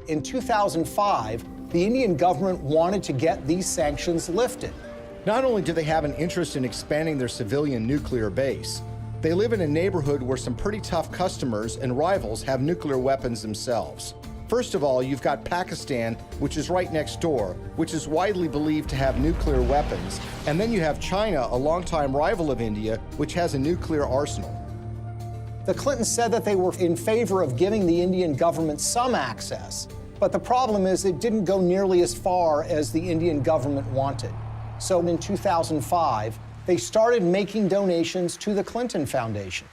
In 2005, the Indian government wanted to get these sanctions lifted. Not only do they have an interest in expanding their civilian nuclear base, they live in a neighborhood where some pretty tough customers and rivals have nuclear weapons themselves. First of all, you've got Pakistan, which is right next door, which is widely believed to have nuclear weapons. And then you have China, a longtime rival of India, which has a nuclear arsenal. The Clintons said that they were in favor of giving the Indian government some access, but the problem is it didn't go nearly as far as the Indian government wanted. So in 2005, they started making donations to the Clinton Foundation.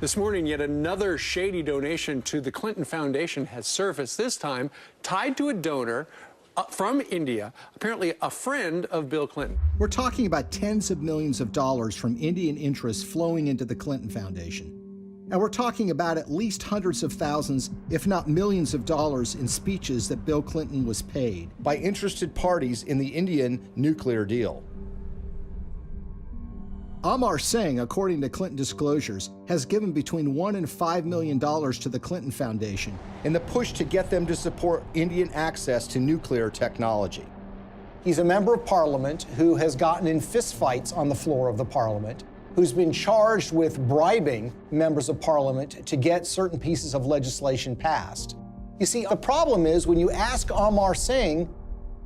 This morning, yet another shady donation to the Clinton Foundation has surfaced, this time tied to a donor from India, apparently a friend of Bill Clinton. We're talking about tens of millions of dollars from Indian interests flowing into the Clinton Foundation. And we're talking about at least hundreds of thousands, if not millions of dollars in speeches that Bill Clinton was paid by interested parties in the Indian nuclear deal. Amar Singh, according to Clinton disclosures, has given between $1 and $5 million to the Clinton Foundation in the push to get them to support Indian access to nuclear technology. He's a member of parliament who has gotten in fistfights on the floor of the parliament, who's been charged with bribing members of parliament to get certain pieces of legislation passed. You see, the problem is when you ask Amar Singh,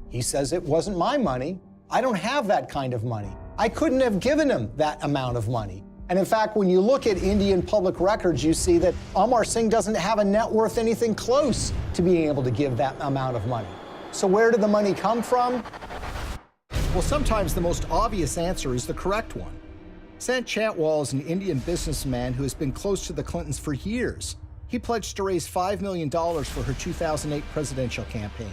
he says it wasn't my money. I don't have that kind of money. I couldn't have given him that amount of money. And in fact, when you look at Indian public records, you see that Amar Singh doesn't have a net worth anything close to being able to give that amount of money. So where did the money come from? Well, sometimes the most obvious answer is the correct one. Sant Chantwal is an Indian businessman who has been close to the Clintons for years. He pledged to raise $5 million for her 2008 presidential campaign.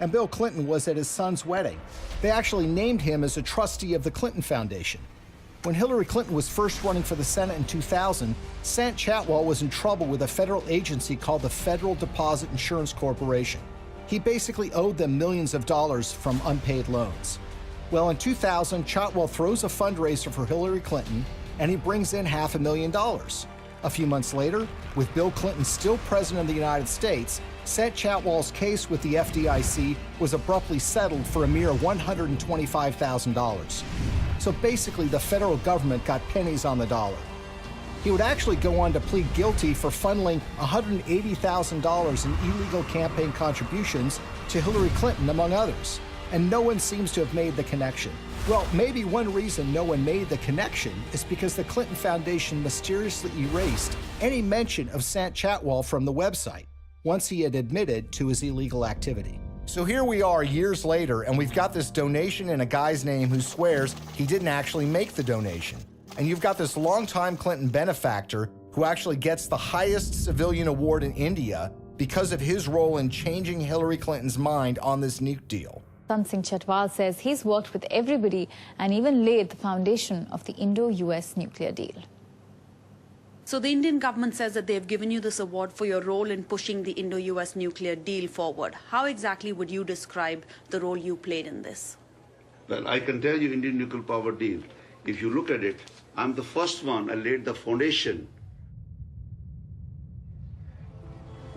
And Bill Clinton was at his son's wedding. They actually named him as a trustee of the Clinton Foundation. When Hillary Clinton was first running for the Senate in 2000, Sant Chantwal was in trouble with a federal agency called the Federal Deposit Insurance Corporation. He basically owed them millions of dollars from unpaid loans. Well, in 2000, Chantwal throws a fundraiser for Hillary Clinton, and he brings in $500,000. A few months later, with Bill Clinton still president of the United States, Sant Chantwal's case with the FDIC was abruptly settled for a mere $125,000. So basically, the federal government got pennies on the dollar. He would actually go on to plead guilty for funneling $180,000 in illegal campaign contributions to Hillary Clinton, among others. And no one seems to have made the connection. Well, maybe one reason no one made the connection is because the Clinton Foundation mysteriously erased any mention of Sant Chantwal from the website once he had admitted to his illegal activity. So here we are years later, and we've got this donation in a guy's name who swears he didn't actually make the donation. And you've got this longtime Clinton benefactor who actually gets the highest civilian award in India because of his role in changing Hillary Clinton's mind on this nuke deal. Sant Chantwal says he's worked with everybody and even laid the foundation of the Indo-US nuclear deal. So the Indian government says that they've given you this award for your role in pushing the Indo-US nuclear deal forward. How exactly would you describe the role you played in this? Well, I can tell you Indian nuclear power deal. If you look at it, I'm the first one. I laid the foundation.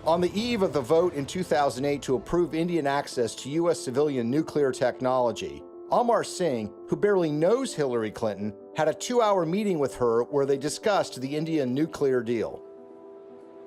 On the eve of the vote in 2008 to approve Indian access to U.S. civilian nuclear technology, Amar Singh, who barely knows Hillary Clinton, had a 2-hour meeting with her where they discussed the Indian nuclear deal.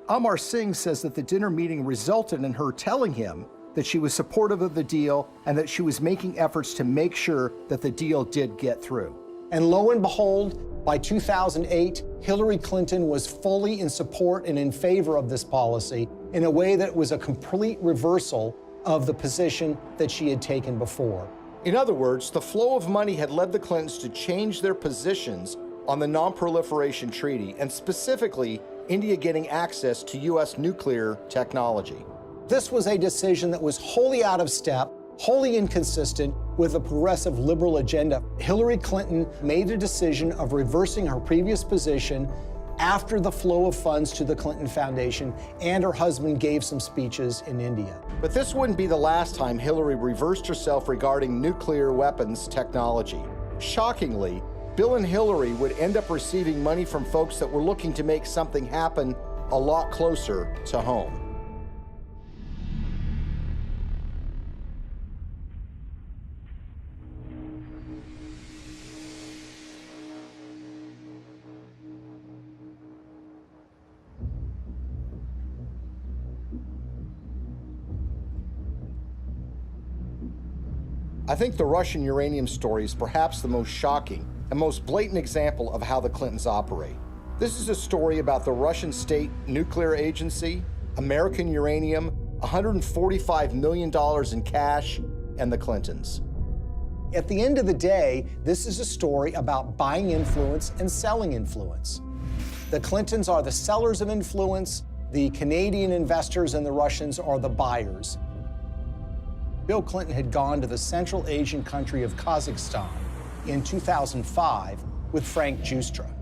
Amar Singh says that the dinner meeting resulted in her telling him that she was supportive of the deal and that she was making efforts to make sure that the deal did get through. And lo and behold, by 2008, Hillary Clinton was fully in support and in favor of this policy in a way that was a complete reversal of the position that she had taken before. In other words, the flow of money had led the Clintons to change their positions on the Non-Proliferation Treaty, and specifically, India getting access to U.S. nuclear technology. This was a decision that was wholly out of step, wholly inconsistent with a progressive liberal agenda. Hillary Clinton made a decision of reversing her previous position after the flow of funds to the Clinton Foundation, and her husband gave some speeches in India. But this wouldn't be the last time Hillary reversed herself regarding nuclear weapons technology. Shockingly, Bill and Hillary would end up receiving money from folks that were looking to make something happen a lot closer to home. I think the Russian uranium story is perhaps the most shocking and most blatant example of how the Clintons operate. This is a story about the Russian State Nuclear Agency, American uranium, $145 million in cash, and the Clintons. At the end of the day, this is a story about buying influence and selling influence. The Clintons are the sellers of influence, the Canadian investors and the Russians are the buyers. Bill Clinton had gone to the Central Asian country of Kazakhstan in 2005 with Frank Giustra.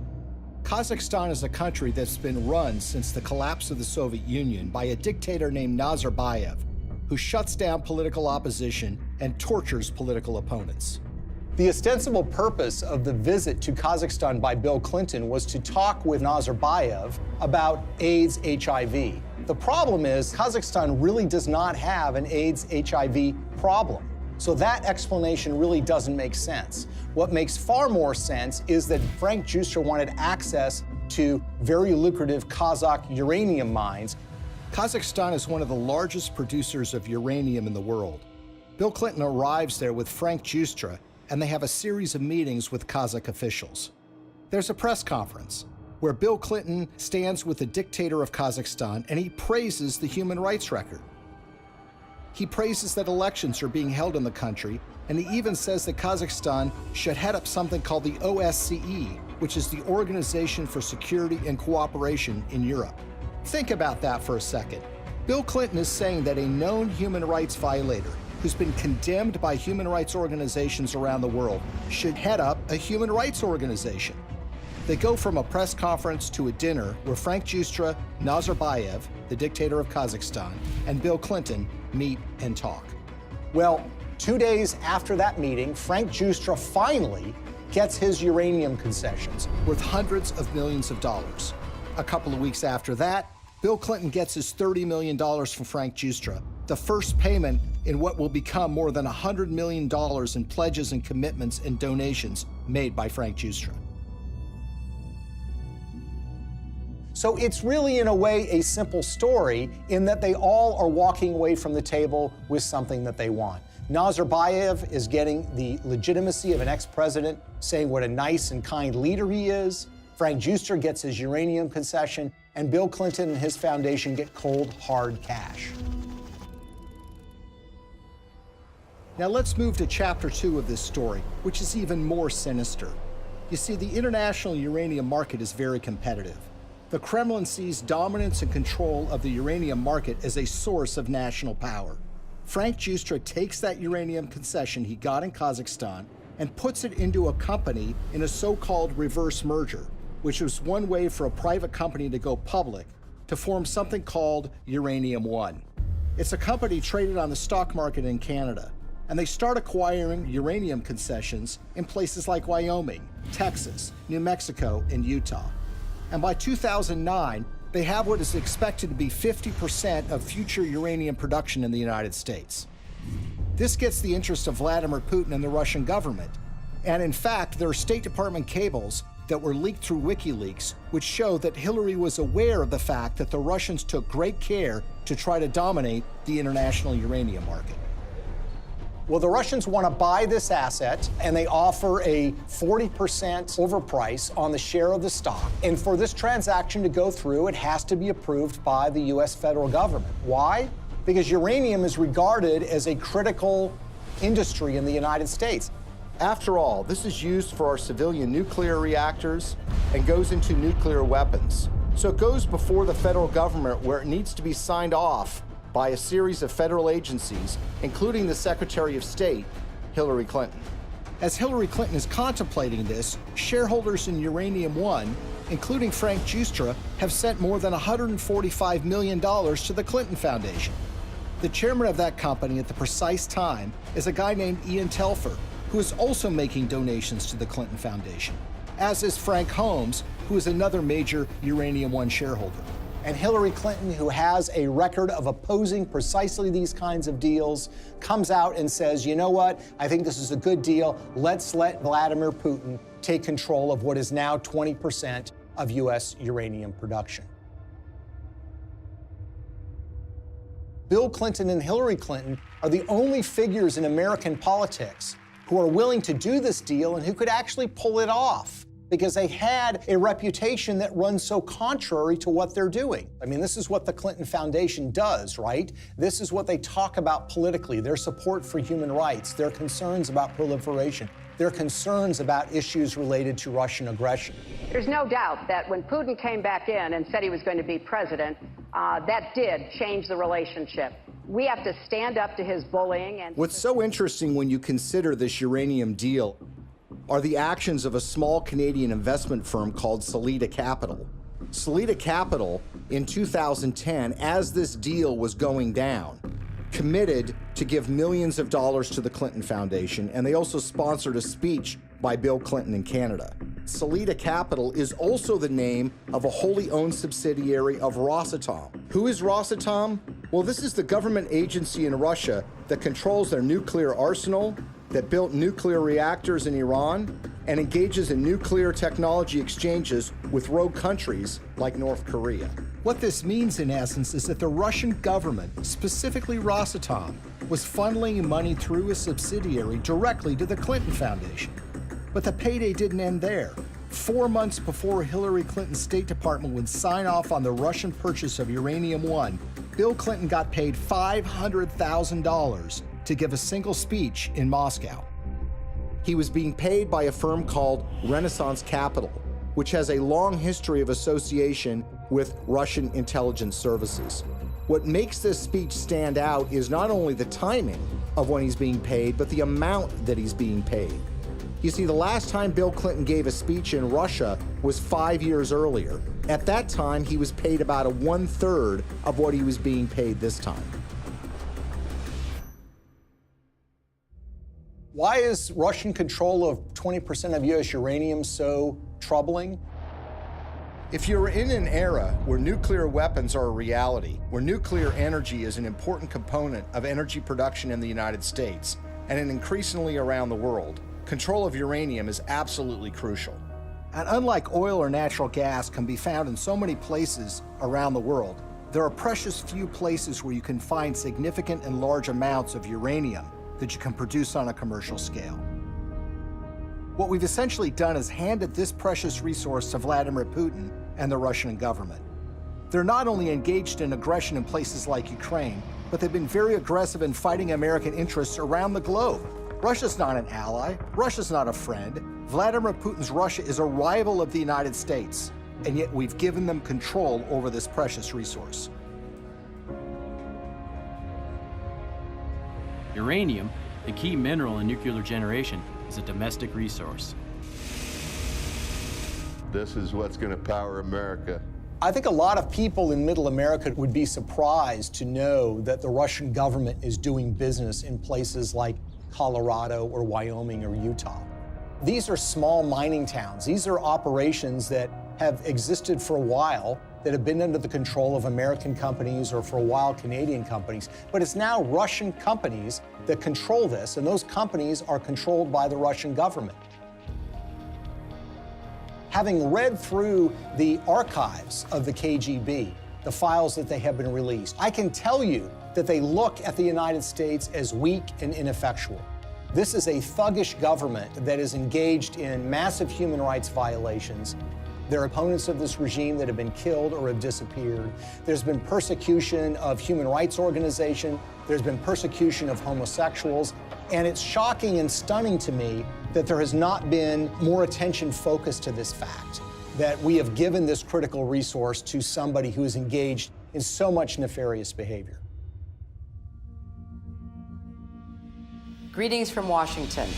Kazakhstan is a country that's been run since the collapse of the Soviet Union by a dictator named Nazarbayev, who shuts down political opposition and tortures political opponents. The ostensible purpose of the visit to Kazakhstan by Bill Clinton was to talk with Nazarbayev about AIDS, HIV. The problem is Kazakhstan really does not have an AIDS, HIV problem. So that explanation really doesn't make sense. What makes far more sense is that Frank Giustra wanted access to very lucrative Kazakh uranium mines. Kazakhstan is one of the largest producers of uranium in the world. Bill Clinton arrives there with Frank Giustra, and they have a series of meetings with Kazakh officials. There's a press conference where Bill Clinton stands with the dictator of Kazakhstan and he praises the human rights record. He praises that elections are being held in the country, and he even says that Kazakhstan should head up something called the OSCE, which is the Organization for Security and Cooperation in Europe. Think about that for a second. Bill Clinton is saying that a known human rights violator who's been condemned by human rights organizations around the world should head up a human rights organization. They go from a press conference to a dinner where Frank Giustra, Nazarbayev, the dictator of Kazakhstan, and Bill Clinton meet and talk. Well, 2 days after that meeting, Frank Giustra finally gets his uranium concessions worth hundreds of millions of dollars. A couple of weeks after that, Bill Clinton gets his $30 million from Frank Giustra, the first payment in what will become more than $100 million in pledges and commitments and donations made by Frank Giustra. So it's really, in a way, a simple story in that they all are walking away from the table with something that they want. Nazarbayev is getting the legitimacy of an ex-president, saying what a nice and kind leader he is. Frank Giustra gets his uranium concession, and Bill Clinton and his foundation get cold, hard cash. Now let's move to chapter 2 of this story, which is even more sinister. You see, the international uranium market is very competitive. The Kremlin sees dominance and control of the uranium market as a source of national power. Frank Giustra takes that uranium concession he got in Kazakhstan and puts it into a company in a so-called reverse merger, which was one way for a private company to go public to form something called Uranium One. It's a company traded on the stock market in Canada, and they start acquiring uranium concessions in places like Wyoming, Texas, New Mexico, and Utah. And by 2009, they have what is expected to be 50% of future uranium production in the United States. This gets the interest of Vladimir Putin and the Russian government. And in fact, there are State Department cables that were leaked through WikiLeaks, which show that Hillary was aware of the fact that the Russians took great care to try to dominate the international uranium market. Well, the Russians want to buy this asset, and they offer a 40% overprice on the share of the stock. And for this transaction to go through, it has to be approved by the U.S. federal government. Why? Because uranium is regarded as a critical industry in the United States. After all, this is used for our civilian nuclear reactors and goes into nuclear weapons. So it goes before the federal government where it needs to be signed off by a series of federal agencies, including the Secretary of State, Hillary Clinton. As Hillary Clinton is contemplating this, shareholders in Uranium One, including Frank Giustra, have sent more than $145 million to the Clinton Foundation. The chairman of that company at the precise time is a guy named Ian Telfer, who is also making donations to the Clinton Foundation, as is Frank Holmes, who is another major Uranium One shareholder. And Hillary Clinton, who has a record of opposing precisely these kinds of deals, comes out and says, you know what, I think this is a good deal. Let's let Vladimir Putin take control of what is now 20% of U.S. uranium production. Bill Clinton and Hillary Clinton are the only figures in American politics who are willing to do this deal and who could actually pull it off. because they had a reputation that runs so contrary to what they're doing. I mean, this is what the Clinton Foundation does, right? This is what they talk about politically, their support for human rights, their concerns about proliferation, their concerns about issues related to Russian aggression. There's no doubt that when Putin came back in and said he was going to be president, that did change the relationship. We have to stand up to his bullying. And what's so interesting when you consider this uranium deal are the actions of a small Canadian investment firm called Salida Capital. Salida Capital, in 2010, as this deal was going down, committed to give millions of dollars to the Clinton Foundation, and they also sponsored a speech by Bill Clinton in Canada. Salida Capital is also the name of a wholly owned subsidiary of Rosatom. Who is Rosatom? Well, this is the government agency in Russia that controls their nuclear arsenal, that built nuclear reactors in Iran, and engages in nuclear technology exchanges with rogue countries like North Korea. What this means, in essence, is that the Russian government, specifically Rosatom, was funneling money through a subsidiary directly to the Clinton Foundation. But the payday didn't end there. 4 months before Hillary Clinton's State Department would sign off on the Russian purchase of uranium-1, Bill Clinton got paid $500,000 to give a single speech in Moscow. He was being paid by a firm called Renaissance Capital, which has a long history of association with Russian intelligence services. What makes this speech stand out is not only the timing of when he's being paid, but the amount that he's being paid. You see, the last time Bill Clinton gave a speech in Russia was 5 years earlier. At that time, he was paid about 1/3 of what he was being paid this time. Why is Russian control of 20% of U.S. uranium so troubling? If you're in an era where nuclear weapons are a reality, where nuclear energy is an important component of energy production in the United States, and increasingly around the world, control of uranium is absolutely crucial. And unlike oil or natural gas can be found in so many places around the world, there are precious few places where you can find significant and large amounts of uranium that you can produce on a commercial scale. What we've essentially done is handed this precious resource to Vladimir Putin and the Russian government. They're not only engaged in aggression in places like Ukraine, but they've been very aggressive in fighting American interests around the globe. Russia's not an ally. Russia's not a friend. Vladimir Putin's Russia is a rival of the United States, and yet we've given them control over this precious resource. Uranium, the key mineral in nuclear generation, is a domestic resource. This is what's going to power America. I think a lot of people in Middle America would be surprised to know that the Russian government is doing business in places like Colorado or Wyoming or Utah. These are small mining towns. These are operations that have existed for a while, that have been under the control of American companies or for a while Canadian companies. But it's now Russian companies that control this, and those companies are controlled by the Russian government. Having read through the archives of the KGB, the files that they have been released, I can tell you that they look at the United States as weak and ineffectual. This is a thuggish government that is engaged in massive human rights violations. There are opponents of this regime that have been killed or have disappeared. There's been persecution of human rights organizations. There's been persecution of homosexuals. And it's shocking and stunning to me that there has not been more attention focused to this fact, that we have given this critical resource to somebody who is engaged in so much nefarious behavior. Greetings from Washington.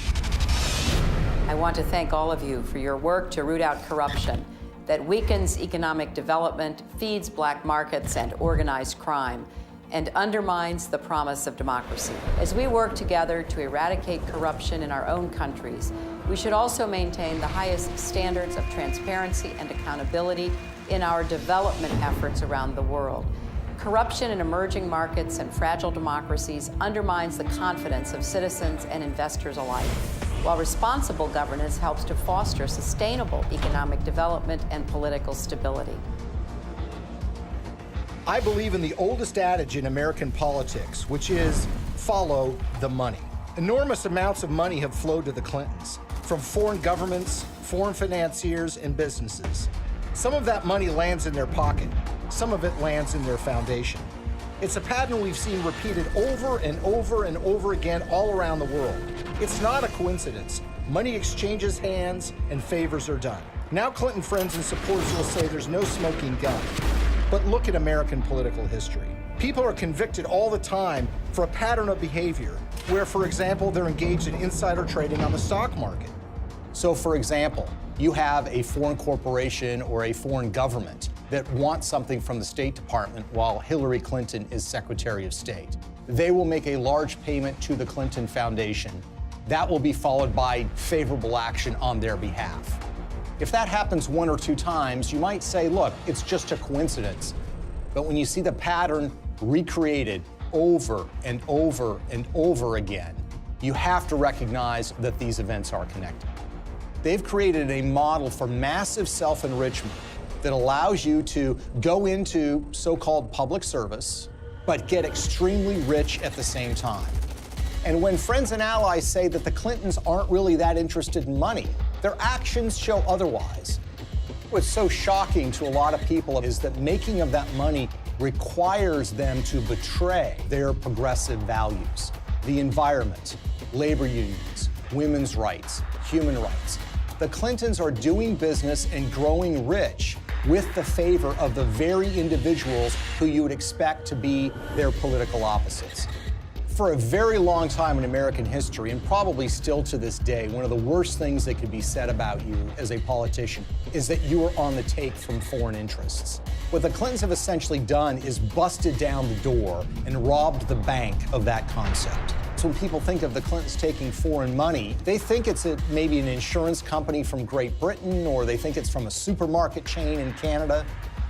I want to thank all of you for your work to root out corruption that weakens economic development, feeds black markets and organized crime, and undermines the promise of democracy. As we work together to eradicate corruption in our own countries, we should also maintain the highest standards of transparency and accountability in our development efforts around the world. Corruption in emerging markets and fragile democracies undermines the confidence of citizens and investors alike, while responsible governance helps to foster sustainable economic development and political stability. I believe in the oldest adage in American politics, which is follow the money. Enormous amounts of money have flowed to the Clintons. from foreign governments, foreign financiers, and businesses. Some of that money lands in their pocket. Some of it lands in their foundation. It's a pattern we've seen repeated over and over and over again all around the world. It's not a coincidence. Money exchanges hands and favors are done. Now Clinton friends and supporters will say there's no smoking gun. But look at American political history. People are convicted all the time for a pattern of behavior where, for example, they're engaged in insider trading on the stock market. So, for example, you have a foreign corporation or a foreign government that wants something from the State Department while Hillary Clinton is Secretary of State. They will make a large payment to the Clinton Foundation. That will be followed by favorable action on their behalf. If that happens one or two times, you might say, look, it's just a coincidence. But when you see the pattern recreated over and over and over again, you have to recognize that these events are connected. They've created a model for massive self-enrichment that allows you to go into so-called public service, but get extremely rich at the same time. And when friends and allies say that the Clintons aren't really that interested in money, their actions show otherwise. What's so shocking to a lot of people is that making of that money requires them to betray their progressive values, the environment, labor unions, women's rights, human rights. The Clintons are doing business and growing rich with the favor of the very individuals who you would expect to be their political opposites. For a very long time in American history, and probably still to this day, one of the worst things that could be said about you as a politician is that you are on the take from foreign interests. What the Clintons have essentially done is busted down the door and robbed the bank of that concept. So when people think of the Clintons taking foreign money, they think it's maybe an insurance company from Great Britain, or they think it's from a supermarket chain in Canada.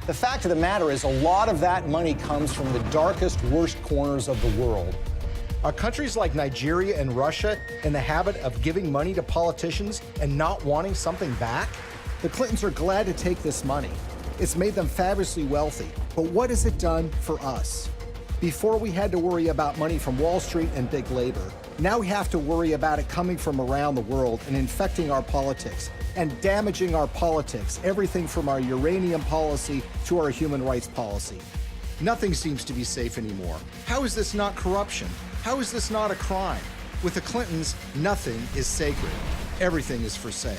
The fact of the matter is a lot of that money comes from the darkest, worst corners of the world. Are countries like Nigeria and Russia in the habit of giving money to politicians and not wanting something back? The Clintons are glad to take this money. It's made them fabulously wealthy. But what has it done for us? Before we had to worry about money from Wall Street and big labor. Now we have to worry about it coming from around the world and infecting our politics and damaging our politics, everything from our uranium policy to our human rights policy. Nothing seems to be safe anymore. How is this not corruption? How is this not a crime? With the Clintons, nothing is sacred. Everything is for sale.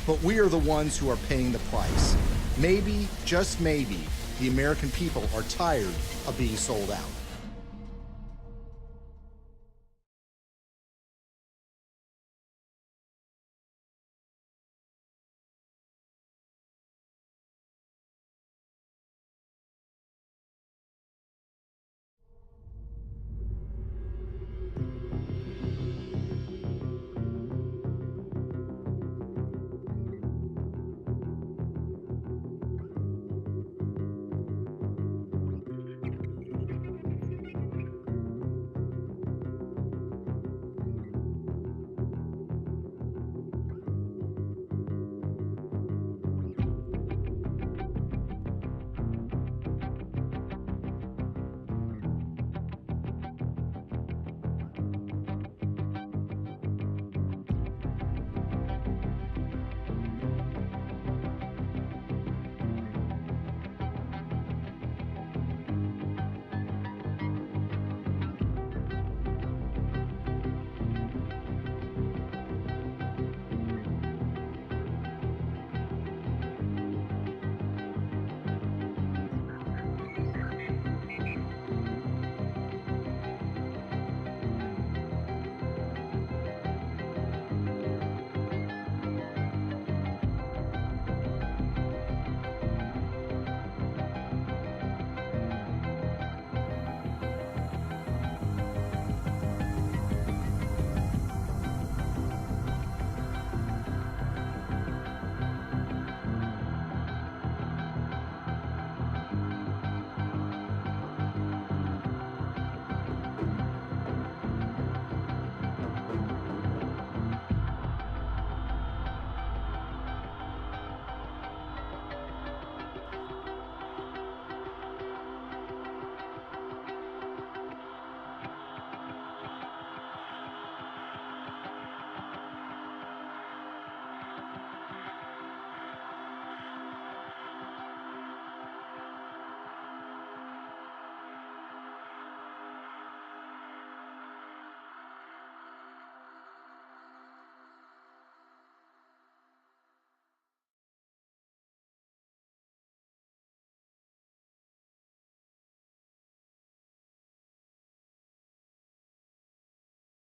But we are the ones who are paying the price. Maybe, just maybe, the American people are tired of being sold out.